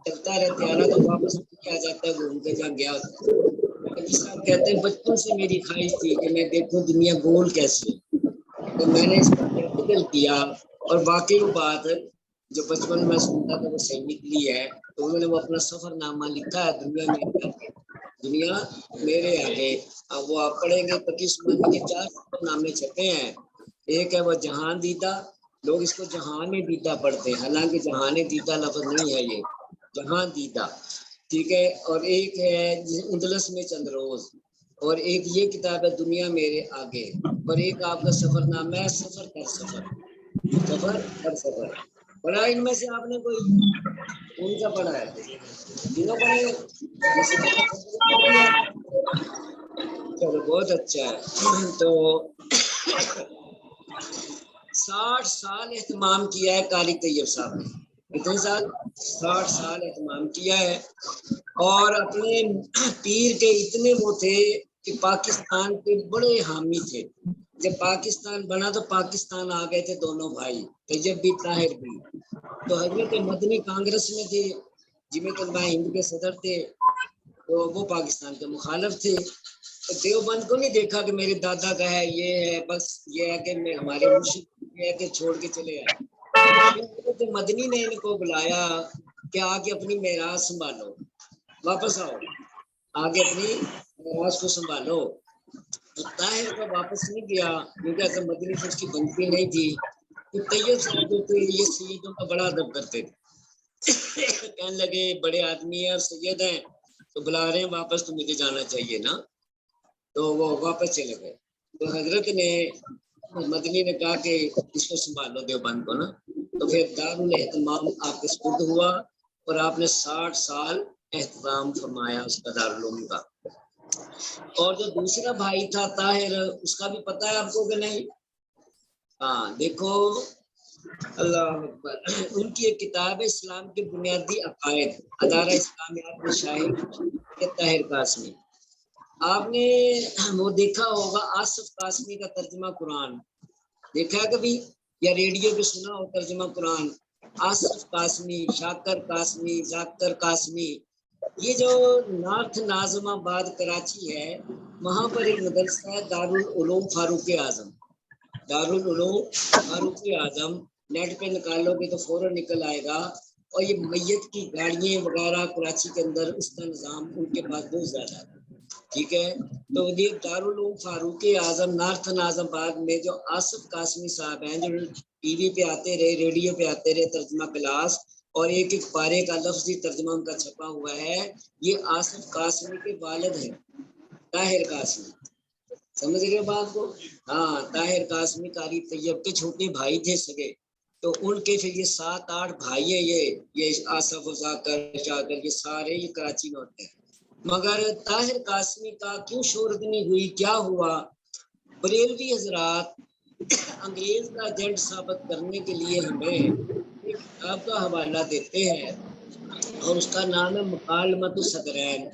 چلتا رہے طیارہ تو واپس آ جاتا ہے گھوم کے جہاں گیا ہوتا ہے۔ صاحب کہتے ہیں بچپن سے میری خواہش تھی کہ میں دیکھوں دنیا گول کیسے ہے، تو میں نے اس کو پریکٹیکل کیا، اور واقعی وہ بات جو بچپن میں سنتا تھا وہ صحیح نکلی ہے۔ تو انہوں نے وہ اپنا سفر نامہ لکھا ہے دنیا میں دنیا میرے آگے، وہ آپ پڑھیں گے تقی سمانی کے 4 سفر نامے چھپے ہیں۔ ایک ہے وہ جہان دیدہ، لوگ اس کو جہان دیدہ پڑھتے ہیں، حالانکہ جہان دیدہ لفظ نہیں ہے، یہ جہان دیدہ، ٹھیک ہے۔ اور ایک ہے اندلس میں چند روز، اور ایک یہ کتاب ہے دنیا میرے آگے، اور ایک آپ کا سفر نامہ ہے سفر پر سفر، سفر پر سفر۔ پڑھا ان میں سے آپ نے کوئی کون سا پڑھا ہے؟ تینوں پڑھے ہیں؟ چلو بہت اچھا ہے۔ تو 60 سال اہتمام کیا ہے قاری طیب صاحب نے، کتنے سال؟ 60 سال اہتمام کیا ہے، اور اپنے پیر کے اتنے وہ تھے کہ پاکستان کے بڑے حامی تھے. جب پاکستان بنا تو پاکستان آ گئے تھے دونوں بھائی طیب بھی طاہر بھی. تو حضرت مدنی کانگریس میں تھے, جمعیت علماء ہند کے صدر تھے, تو وہ پاکستان کے مخالف تھے. تو دیوبند کو نہیں دیکھا کہ میرے دادا کا ہے, یہ ہے, بس یہ ہے کہ ہمارے مرشد یہ ہے کہ چھوڑ کے چلے آئے. حضرت مدنی نے ان کو بلایا کہ آگے اپنی میراث سنبھالو, واپس آؤ, آگے اپنی میراث کو سنبھالو. تو طاہر کا واپس نہیں گیا کیونکہ حضرت مدنی سے اس کی بنتی نہیں تھی. تو طیب صاحب جو تھے یہ سیدوں کا بڑا ادب کرتے تھے. کہنے لگے بڑے آدمی ہیں اور سید ہیں تو بلا رہے ہیں واپس, تو مجھے جانا چاہیے نا. تو وہ واپس چلے گئے. تو حضرت نے مدنی نے کہا کہ اس کو سنبھالو دیوبند کو نا. تو پھر دارالہتمام آپ کے سپرد ہوا اور آپ نے 60 سال اہتمام فرمایا اس کا دارالعلوم کا. اور جو دوسرا بھائی تھا طاہر, اس کا بھی پتہ ہے آپ کو کہ نہیں؟ ہاں دیکھو, اللہ اکبر. ان کی ایک کتاب ہے اسلام کے بنیادی عقائد, ادارہ اسلامیات میں شاہد طاہر قاسمی. آپ نے وہ دیکھا ہوگا آصف قاسمی کا ترجمہ قرآن, دیکھا ہے کبھی یا ریڈیو پہ سنا ہو ترجمہ قرآن؟ آصف قاسمی, شاکر قاسمی, ذاکر قاسمی. یہ جو نارتھ ناظم آباد کراچی ہے وہاں پر ایک مدرسہ ہے دارالعلوم فاروق اعظم. دارالعلوم فاروق اعظم نیٹ پہ نکالو گے تو فوراً نکل آئے گا. اور یہ میت کی گاڑیاں وغیرہ کراچی کے اندر اس کا نظام ان کے پاس بہت زیادہ ہے. ٹھیک ہے, تو یہ دارالعلوم فاروق اعظم نارتھ ناظم آباد میں جو آصف قاسمی صاحب ہیں, جو ٹی وی پہ آتے رہے, ریڈیو پہ آتے رہے, ترجمہ کلاس, اور ایک ایک پارے کا لفظی ترجمہ ان کا چھپا ہوا ہے. یہ آصف قاسمی کے والد ہیں طاہر قاسمی. سمجھ گئے بات کو؟ ہاں, طاہر قاسمی قاری طیب کے چھوٹے بھائی تھے سگے. تو ان کے پھر یہ 7-8 بھائی ہیں, یہ آصف و ذاکر شاکر, یہ سارے یہ کراچی میں ہوتے ہیں. مگر طاہر قاسمی کا کیوں شہرت نہیں ہوئی, کیا ہوا؟ بریلوی حضرات انگریز کا ایجنٹ ثابت کرنے کے لیے ہمیں ایک کتاب کا حوالہ دیتے ہیں اور اس کا نام ہے مکالمۃ الصدرین.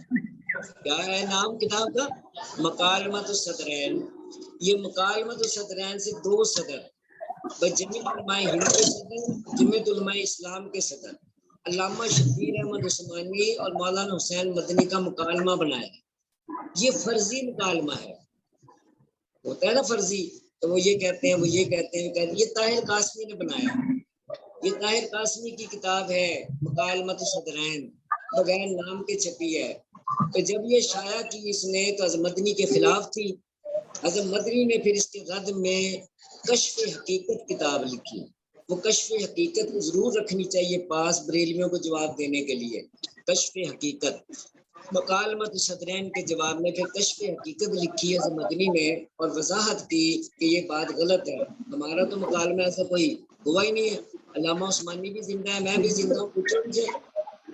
کیا ہے نام کتاب کا؟ مکالمۃ الصدرین. یہ مکالمۃ الصدرین سے 2 صدر, جمعیت علماء ہند کے صدر, جمعیت علماء اسلام کے صدر علامہ شبیر احمد عثمانی اور مولانا حسین مدنی کا مکالمہ بنایا ہے. یہ فرضی مکالمہ ہے, ہوتا ہے نا فرضی, تو وہ یہ کہتے ہیں, وہ یہ کہتے ہیں, یہ طاہر قاسمی نے بنایا ہے. یہ طاہر قاسمی کی کتاب ہے مکالمۃ الصدرین, بغیر نام کے چھپی ہے. تو جب یہ شائع کی اس نے تو حضرت مدنی کے خلاف تھی. حضرت مدنی نے پھر اس کے رد میں کشف حقیقت کتاب لکھی. وہ کشف حقیقت ضرور رکھنی چاہیے پاس بریلویوں کو جواب دینے کے لیے. کشف حقیقت, مکالمۃ الصدرین کے جواب میں پھر کشف حقیقت لکھی ہے مدنی نے, اور وضاحت کی کہ یہ بات غلط ہے. ہمارا تو مکالمہ ایسا کوئی ہوا ہی نہیں ہے. علامہ عثمانی بھی زندہ ہے, میں بھی زندہ ہوں, پوچھو مجھے.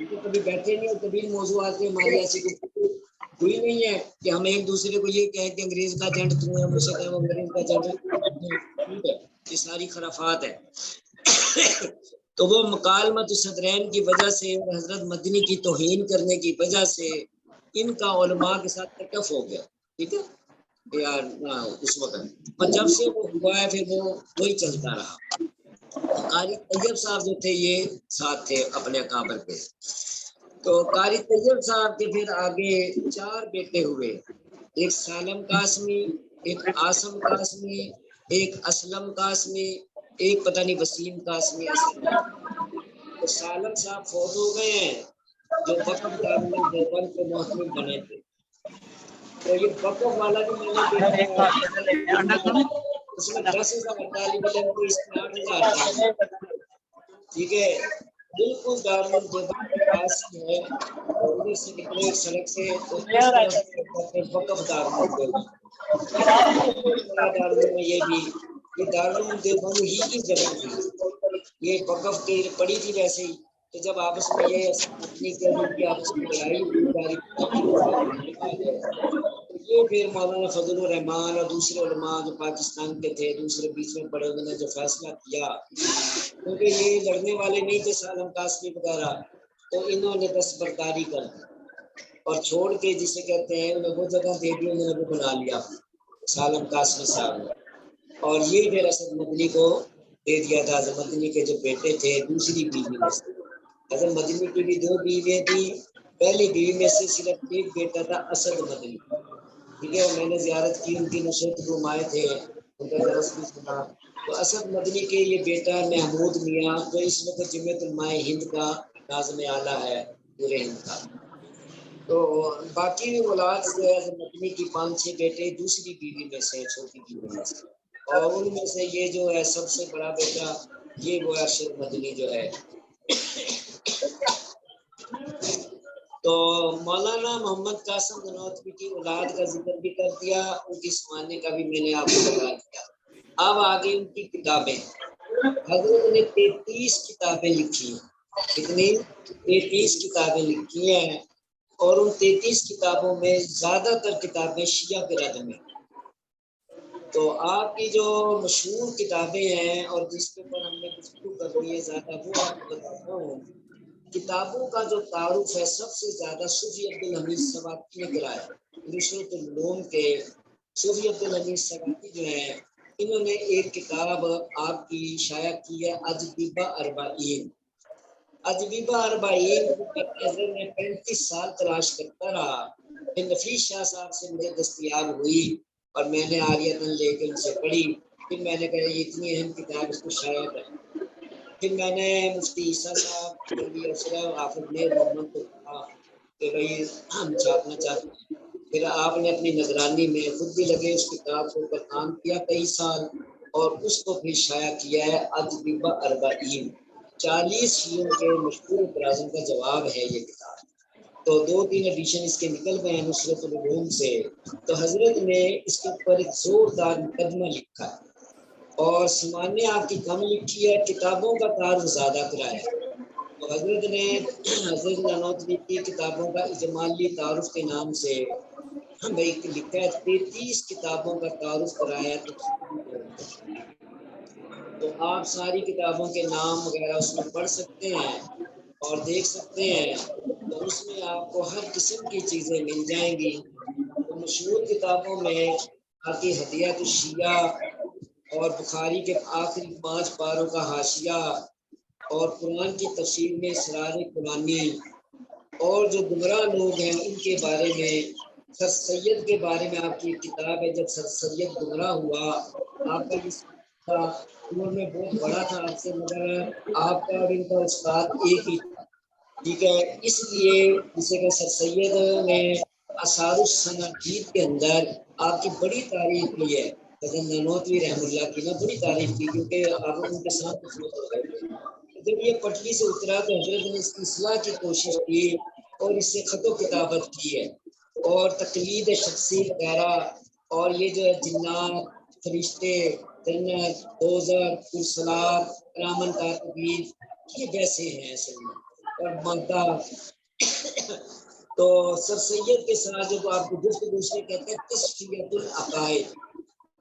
تو کبھی بیٹھے نہیں اور کبھی موضوعات پہ ہماری ایسی ہوئی نہیں ہے کہ ہم ایک دوسرے کو یہ کہیں کہ انگریز کا ایجنٹ تو ہے, مجھ سے کہیں وہ انگریز کا ایجنٹ ہے. یہ ساری خرافات ہے. تو وہ مکالمۃ الصدرین کی وجہ سے اور حضرت مدنی کی توہین کرنے کی وجہ سے ان کا علماء کے ساتھ تکف ہو گیا. ٹھیک ہے یار, اس وقت اور جب سے وہ ہوا ہے پھر وہ وہی چلتا رہا. قاری طیب صاحب جو تھے یہ ساتھ تھے اپنے اکابر کے. تو قاری طیب صاحب کے پھر آگے 4 بیٹے ہوئے, ایک سالم قاسمی, ایک عاصم قاسمی, ایک اسلم قاسمی, ایک پتہ نہیں وسیم قاسمی. تو سالم صاحب فوت ہو گئے ہیں جو وقف دارالعلوم دیوبند کے محتمل بنے تھے. تو یہ وقف والا جو میں نے دیکھا اس میں 10,000 طالب علم تھے, اس میں 8,000. ٹھیک ہے, بالکل دارالعلوم دیوبند کے پاس ہی ہے, اور ادھر سے نکلو ایک سڑک سے تو اس طرف وقف دارالعلوم دیوبند. دارالعلوم یہ بھی یہ دارالعلوم دیوبند ہی کی جگہ تھی. یہ وقف کی پڑی تھی ویسے ہی. تو جب آپس میں یہ آپس میں لڑائی یہ پھر مولانا فضل الرحمان اور دوسرے علماء جو پاکستان کے تھے, دوسرے بیچ میں پڑے ہوئے نے جو فیصلہ کیا, کیونکہ یہ لڑنے والے نہیں تھے سالم قاسمی وغیرہ, تو انہوں نے دستبرداری کر دی. اور چھوڑ کے جسے کہتے ہیں انہیں وہ جگہ دے دی، انہوں نے وہ بنا لیا سالم قاسمی صاحب نے، اور یہ پھر اسد مدنی کو دے دیا تھا۔ حضرت مدنی کے جو بیٹے تھے دوسری بیوی میں سے، حضرت مدنی کی بھی 2 بیویاں تھیں، پہلی بیوی میں سے صرف ایک بیٹا تھا اسد مدنی، ٹھیک ہے، میں نے زیارت کی، ان کی نشرت روم آئے تھے، ان کا درس بھی سنا۔ تو اسد مدنی کے یہ بیٹا محمود میاں جو اس وقت جمعیت علماء ہند کا ناظم اعلیٰ ہے پورے ہند کا۔ تو باقی اولاد جو ہے حضرت مدنی کی 5-6 بیٹے دوسری بیوی میں سے، چھوٹی بیوی میں سے، اور ان میں سے یہ جو ہے سب سے بڑا بیٹا یہ وہ ارشد مدنی جو ہے۔ تو مولانا محمد قاسم نانوتوی کی اولاد کا ذکر بھی کر دیا، ان کی سوانح کا بھی میں نے آپ کو بتا دیا۔ اب آگے ان کی کتابیں، حضرت نے 33 کتابیں لکھی ہیں، کتنی؟ 33 کتابیں لکھی ہیں، اور ان 33 کتابوں میں زیادہ تر کتابیں شیعہ کے رد میں۔ تو آپ کی جو مشہور کتابیں ہیں اور جس کے اوپر ہم نے گفتگو کرنی ہے زیادہ، وہ آپ کو بتاتا ہوں۔ کتابوں کا جو تعارف ہے سب سے زیادہ صوفی عبدالحمید سواتی نے کرایا، نشرت العلوم کے صوفی عبدالحمید سواتی جو ہیں، انہوں نے ایک کتاب آپ کی شائع کی ہے، اجوبہ اربعین۔ اجوبہ اربعین کو میں 35 سال تلاش کرتا رہا، پھر نفیس شاہ صاحب سے مجھے دستیاب ہوئی اور میں نے عاریتاً لے کے ان سے پڑھی، پھر میں نے کہا یہ اتنی اہم کتاب اس کو شائع کریں۔ پھر میں نے مفتی عیسیٰ صاحب علی اشرف حافظ میر محمد کو کہا کہ بھائی ہم چھاپنا چاہتے ہیں، پھر آپ نے اپنی نگرانی میں خود بھی لگے اس کتاب کے اوپر کام کیا کئی سال، اور اس کو پھر شائع کیا ہے اجوبہ اربعین۔ 40 شیعوں کے مشہور اعتراضوں کا جواب ہے یہ کتاب۔ تو 2-3 ایڈیشن اس کے نکل گئے ہیں نصرت العلوم سے۔ تو حضرت نے اس کے اوپر ایک زوردار مقدمہ لکھا ہے، اور سمانح آپ کی کم لکھی ہے، کتابوں کا تعارف زیادہ کرایا۔ تو حضرت نے حضرت نانوتوی کی کتابوں کا اجمالی تعارف کے نام سے بھائی لکھا ہے، 33 کتابوں کا تعارف کرایا۔ تو آپ ساری کتابوں کے نام وغیرہ اس میں پڑھ سکتے ہیں اور دیکھ سکتے ہیں، تو اس میں آپ کو ہر قسم کی چیزیں مل جائیں گی۔ تو مشہور کتابوں میں آپ کی ہدیۃ الشیعہ اور بخاری کے آخری 5 پاروں کا حاشیہ، اور قرآن کی تفسیر میں اسرار قرآنی، اور جو گمراہ لوگ ہیں ان کے بارے میں، سر سید کے بارے میں آپ کی ایک کتاب ہے، جب سر سید گمراہ ہوا، آپ کا یہ عمر میں بہت بڑا تھا آپ سے، مگر آپ کا اور ان کا استاد ایک ہی تھا، ٹھیک ہے، اس لیے جسے کہ سر سید نے آثار السنادید کے اندر آپ کی بڑی تعریف کی ہے، حضرت نانوتوی رحمۃ اللہ کی نا بڑی تعریف کی، کیونکہ آپ ان کے ساتھ خدمت ہو گئے تھے۔ جب یہ پٹری سے اترا تو حضرت نے اس کی اصلاح کی کوشش کی اور اس سے خط و کتابت کی ہے، اور تقلید شخصی وغیرہ، اور یہ جو ہے جنات، فرشتے، جنت، دوزخ، پرسلات، کرامن کاتبین، یہ ویسے ہیں اصل میں، اور مادہ۔ تو سر سید کے ساتھ جب آپ کو گفتگو سے کہتے ہیں تصفیۃ العقائد،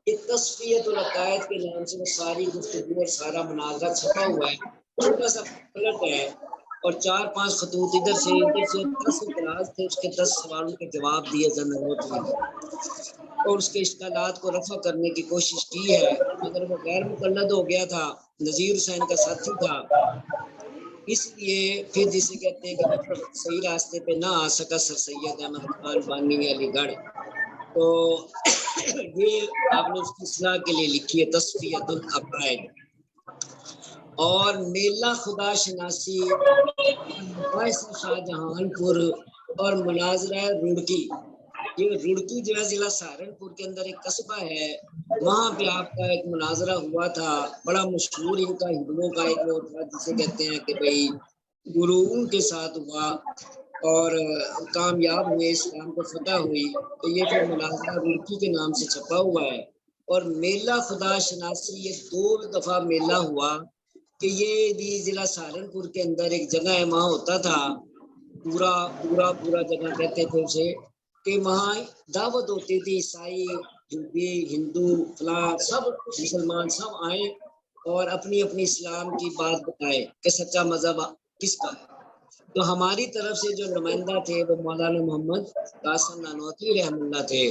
یہ تصفیۃ العقائد کے نام سے وہ ساری گفتگو اور سارا مناظرہ چھپا ہوا ہے، چھوٹا سا پلٹ ہے، اور 4-5 خطوط ادھر سے 10 اعتراض تھے، اس کے 10 سوالوں کے جواب دیے نانوتوی نے، اور اس کے اشکالات کو رفع کرنے کی کوشش کی ہے، مگر وہ غیر مقلد ہو گیا تھا، نذیر حسین کا ساتھی تھا، اس لیے پھر جسے کہتے ہیں کہ صحیح راستے پہ نہ آ سکا سر سید احمد خان بانی علی گڑھ۔ تو یہ آپ نے اس کی اصلاح کے لیے لکھی ہے تصفیۃ العقائد۔ اور میلہ خدا شناسی، مباحث شاہ جہان پور، اور مناظرہ رڑکی، یہ رڑکی جو ہے ضلع سہارنپور کے اندر ایک قصبہ ہے، وہاں پہ آپ کا ایک مناظرہ ہوا تھا، بڑا مشہور ان کا ہندوؤں کا ایک وہ تھا جسے کہتے ہیں کہ بھائی گرو ان کے ساتھ ہوا اور کامیاب ہوئے، اسلام کو فتح ہوئی، تو یہ پھر مناظرہ رڑکی کے نام سے چھپا ہوا ہے۔ اور میلہ خدا شناسی یہ 2 دفعہ میلہ ہوا، کہ یہ بھی ضلع سہارنپور کے اندر ایک جگہ ہے، وہاں ہوتا تھا، پورا جگہ کہتے تھے اسے، کہ وہاں دعوت ہوتی تھی، عیسائی، ہندو، فلاں سب مسلمان سب آئیں اور اپنی اپنی اسلام کی بات بتائیں کہ سچا مذہب کس کا ہے۔ تو ہماری طرف سے جو نمائندہ تھے وہ مولانا محمد قاسم نانوتوی رحم اللہ تھے.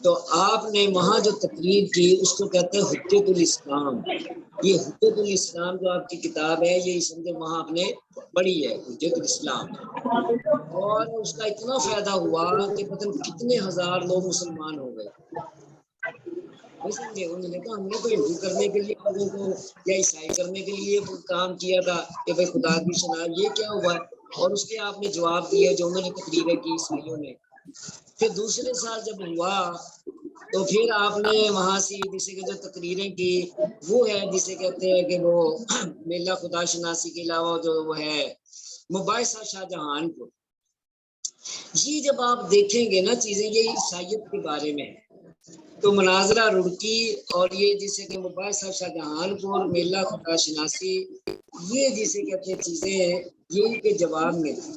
تو آپ نے وہاں جو تقریر کی اس کو کہتے ہیں حجت الاسلام. یہ حجت الاسلام جو آپ کی کتاب ہے یہ سمجھے وہاں آپ نے پڑھی ہے حجت الاسلام, اور اس کا اتنا فائدہ ہوا کہ پتہ نہیں کتنے ہزار لوگ مسلمان ہو گئے. سمجھے, انہوں نے کہا ہم نے تو ہندو کرنے کے لیے لوگوں کو یا عیسائی کرنے کے لیے کام کیا تھا کہ بھائی خدا کی شناخت, یہ کیا ہوا ہے؟ اور اس کے آپ نے جواب دیا جو انہوں نے تقریریں کی عیسائیوں نے. پھر دوسرے سال جب ہوا تو پھر آپ نے وہاں سے جسے کہ جو تقریریں کی وہ ہے جسے کہتے ہیں کہ وہ میلہ خدا شناسی کے علاوہ جو وہ ہے مباحثہ شاہ جہان کو. یہ جب آپ دیکھیں گے نا چیزیں یہ عیسائیت کے بارے میں, تو مناظرہ رڑکی اور یہ جسے کہ مباحثہ شاہ جہان کو اور میلہ خدا شناسی یہ جسے کہتے ہیں چیزیں ہیں یہی کے جواب میں تھی.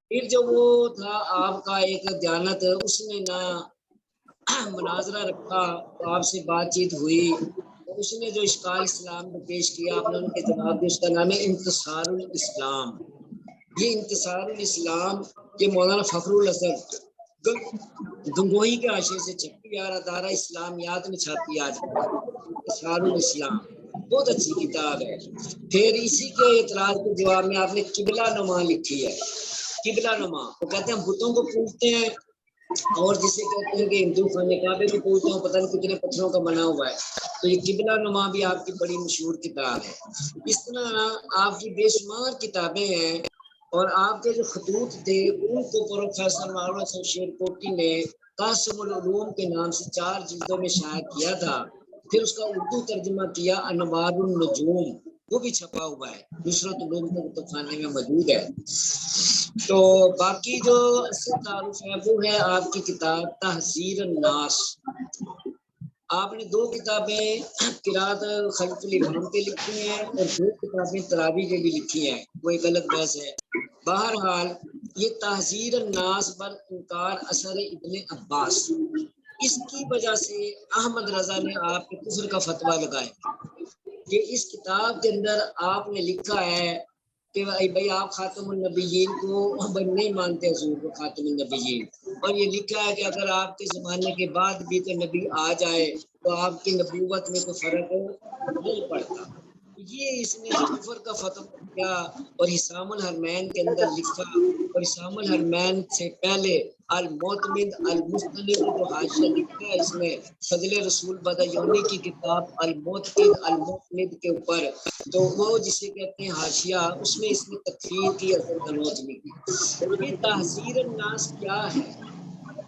پھر جو وہ تھا آپ کا ایک دیانت, اس نے نہ مناظرہ رکھا تو آپ سے بات چیت ہوئی, اس نے جو اشکال اسلام کو پیش کیا آپ نے ان کے جواب دیا. اس کا نام ہے انتصار الاسلام. یہ انتصار الاسلام یہ مولانا فخر الاسد گنگوہی کے حاشیے سے چھپی آ رہا دارہ اسلامیات میں چھاپی آج بھی. انتصار الاسلام بہت اچھی کتاب ہے. پھر اسی کے اعتراض کے جواب میں آپ نے قبلہ نما لکھی ہے. قبلہ نما وہ کہتے ہیں بتوں کو پوجتے ہیں اور جسے کہتے ہیں کہ ہندو خانے کعبے کو پوجتے ہیں, پتہ نہیں کتنے پتھروں کا بنا ہوا ہے. تو یہ قبلہ نما بھی آپ کی بڑی مشہور کتاب ہے. اس طرح آپ کی بے شمار کتابیں ہیں, اور آپ کے جو خطوط تھے ان کو پروفیسر معروف حسن شیرکوٹی نے قاسم العلوم کے نام سے 4 جلدوں میں شائع کیا تھا. پھر اس کا اردو ترجمہ کیا انوار النجوم, وہ بھی چھپا ہوا ہے, نصرت علوم کے کتابخانے میں موجود ہے. تو باقی جو اصل تعارف ہے وہ ہے آپ کی کتاب تحذیر الناس. آپ نے 2 کتابیں قرات خلف الامام پہ لکھی ہیں اور 2 کتابیں تراویح کے بھی لکھی ہیں, وہ ایک الگ بحث ہے. بہرحال یہ تحذیر الناس پر انکار اثر ابن عباس, اس کی وجہ سے احمد رضا نے آپ کے کفر کا فتویٰ لگایا کہ اس کتاب کے اندر آپ نے لکھا ہے کہ بھائی آپ خاتم النبیین کو نہیں مانتے حضور کو خاتم النبیین, اور یہ لکھا ہے کہ اگر آپ کے زمانے کے بعد بھی تو نبی آ جائے تو آپ کی نبوت میں کوئی فرق نہیں پڑتا. یہ اس نے جو کفر کا فتویٰ کیا اور حسام الحرمین کے اندر لکھا, اور حسام الحرمین سے پہلے المعتمد المستند جو حاشیہ لکھا ہے اس میں فضل رسول بدایونی کی کتاب المعتمد کے اوپر, تو وہ جسے کہتے ہیں حاشیہ, اس میں اس نے تکفیر کی اثر دنوتوی کی. یہ تحذیر الناس کیا ہے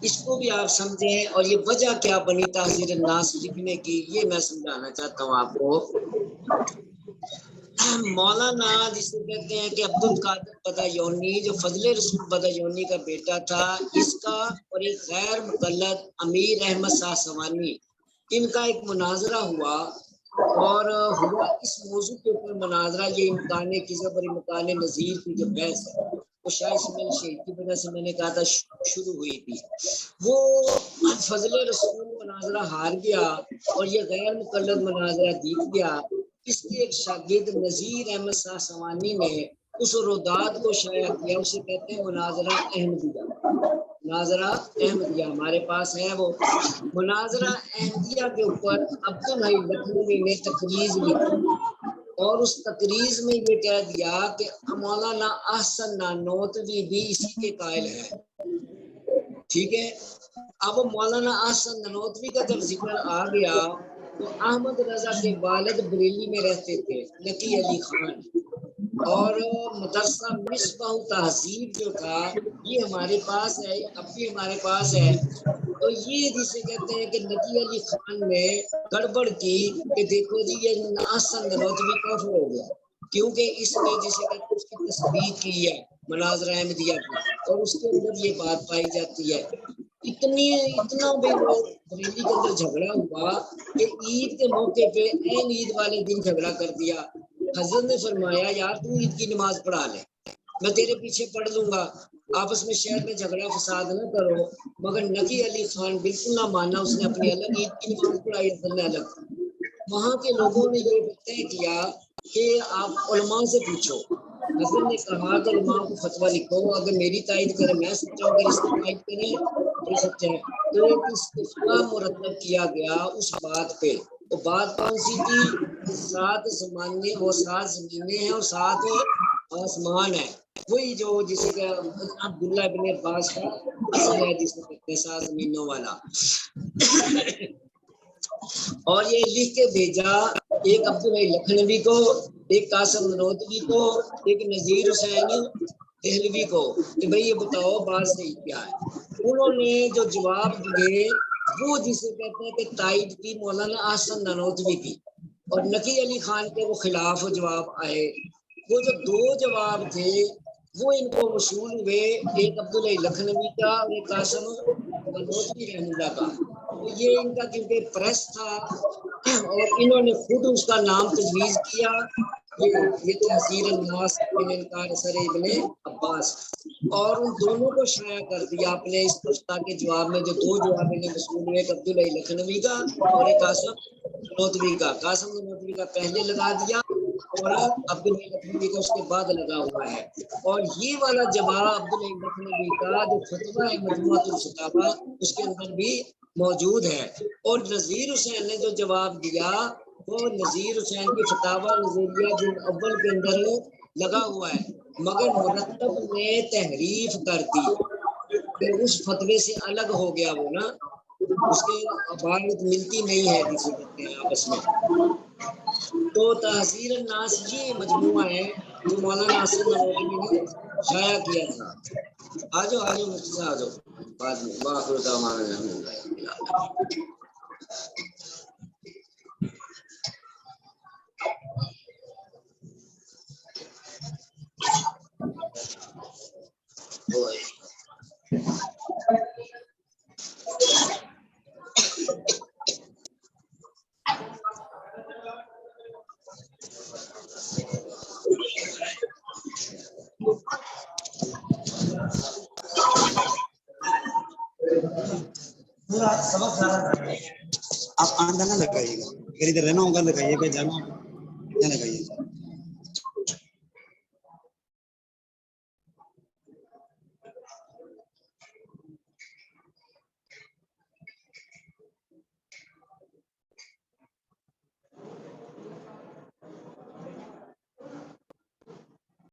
اس کو بھی آپ سمجھیں, اور یہ وجہ کیا بنی تحذیر الناس لکھنے کی یہ میں سمجھانا چاہتا ہوں آپ کو. مولانا جسے کہتے ہیں کہ عبد القادر بدایونی جو فضل رسول بدایونی کا بیٹا تھا, اس کا اور ایک غیر مقلد امیر احمد شاہ سوانی, ان کا ایک مناظرہ ہوا, اور ہوا اس موضوع کے اوپر مناظرہ, یہ امکان کذب اور امکان نظیر کی جو بحث ہے وہ شاہ اسماعیل شہید کی وجہ سے میں نے کہا تھا شروع ہوئی تھی. وہ فضل رسول مناظرہ ہار گیا اور یہ غیر مقلد مناظرہ جیت گیا. اس کے ایک شاگرد نذیر احمد شاہ سوانی نے اس روداد کو شائع کیا, اسے کہتے ہیں مناظرہ احمدیہ. مناظرہ احمدیہ ہمارے پاس ہے. وہ مناظرہ احمدیہ کے اوپر عبدالحی لکھنوی نے تقریض لکھی, اور اس تقریض میں یہ کہہ دیا کہ مولانا احسن نانوتوی بھی اسی کے قائل ہے. ٹھیک ہے, اب مولانا احسن نانوتوی کا جب ذکر آ گیا تو احمد رضا کے والد بریلی میں رہتے تھے نقی علی خان, اور مدرسہ مصباح تہذیب جو تھا یہ ہمارے پاس ہے, اب بھی ہمارے پاس ہے. تو یہ جسے کہتے ہیں کہ نقی علی خان نے گڑبڑ کی کہ دیکھو جی یہ احسن نانوتوی کافر ہو گیا, کیونکہ اس نے جسے کہتے ہیں اس کی تصدیق کی ہے مناظرہ احمدیہ کی, اور اس کے اندر یہ بات پائی جاتی ہے. اتنا بھی وہ بریلی کے اندر جھگڑا ہوا کہ عید کے موقع پہ عین عید والے دن جھگڑا کر دیا. حضرت نے فرمایا یار تو عید کی نماز پڑھا لے, میں تیرے پیچھے پڑھ لوں گا, آپس میں شہر میں جھگڑا فساد نہ کرو. مگر نقی علی خان بالکل نہ مانا, اس نے اپنی الگ عید کی نماز پڑھائی, حضرت نے الگ. وہاں کے لوگوں نے یہ طے کیا کہ آپ علماء سے پوچھو, حسن نے کہا کہ علماء کو فتویٰ لکھو، اگر میری تائید کرے میں سچا ہوں، اگر اس کی تائید کرے یہ سچا ہے۔ تو ایک استثناء مرتب کیا گیا اس بات پہ، وہ بات کون سی تھی؟ 7 زمانے وہ 7 زمینیں ہیں اور 7 آسمان ہے، وہی جو جسے کہ عبداللہ ابن عباس کا اصل ہے جس کو کہتے ہیں 7 زمینوں والا۔ اور یہ لکھ کے بھیجا ایک عبداللہ لکھنوی کو، ایک قاسم نانوتوی کو، ایک نذیر حسین دہلوی کو کہ بھئی یہ بتاؤ بات صحیح کیا ہے۔ انہوں نے جو جواب دیے وہ جسے کہتے ہیں کہ تائید کی مولانا احسن نانوتوی کی، اور نقی علی خان کے وہ خلاف جواب آئے۔ وہ جو 2 جواب تھے وہ ان کو وصول ہوئے، ایک عبداللہ لکھنوی کا اور ایک قاسم نانوتوی رحمہ اللہ کا۔ یہ ان کا کیونکہ پریس تھا اور انہوں نے خود اس کا نام تجویز کیا، یہ تحذیر الناس من انکار اثر ابن عباس، اور ان دونوں کو شائع کر دیا اپنے اس استفتاء کے جواب میں۔ جو 2 جواب انہیں وصول ہوئے، ایک عبداللہ لکھنوی کا اور ایک قاسم نانوتوی کا۔ قاسم نانوتوی کا پہلے لگا دیا اور عبداللہ لکھنوی کا اس کے بعد لگا ہوا ہے۔ اور یہ والا جواب عبداللہ لکھنوی کا جو فتویٰ ہے مجموعۃ الفتاویٰ اس کے اندر بھی موجود ہے۔ اور نذیر حسین نے جو جواب دیا وہ نذیر حسین کی فتاویٰ نظریہ جلد اول کے اندر لگا ہوا ہے، مگر مرتب نے تحریف کر دی کہ اس فتوے سے الگ ہو گیا وہ نا، اس کے عبارت ملتی نہیں ہے جسے کہتے ہیں آپس میں۔ تو تحذیر الناس یہ مجموعہ ہے جو مولانا احسن نانوتوی نے شائع کیا تھا۔ آجو مفتی صاحب آجو بعد میں باخر دعوانا الحمدللہ رب العالمین۔ آپ آندھا نہ لگائیے گا، اگر ادھر رہنا ہوگا لگائیے گا، جانا نہ لگائیے گا۔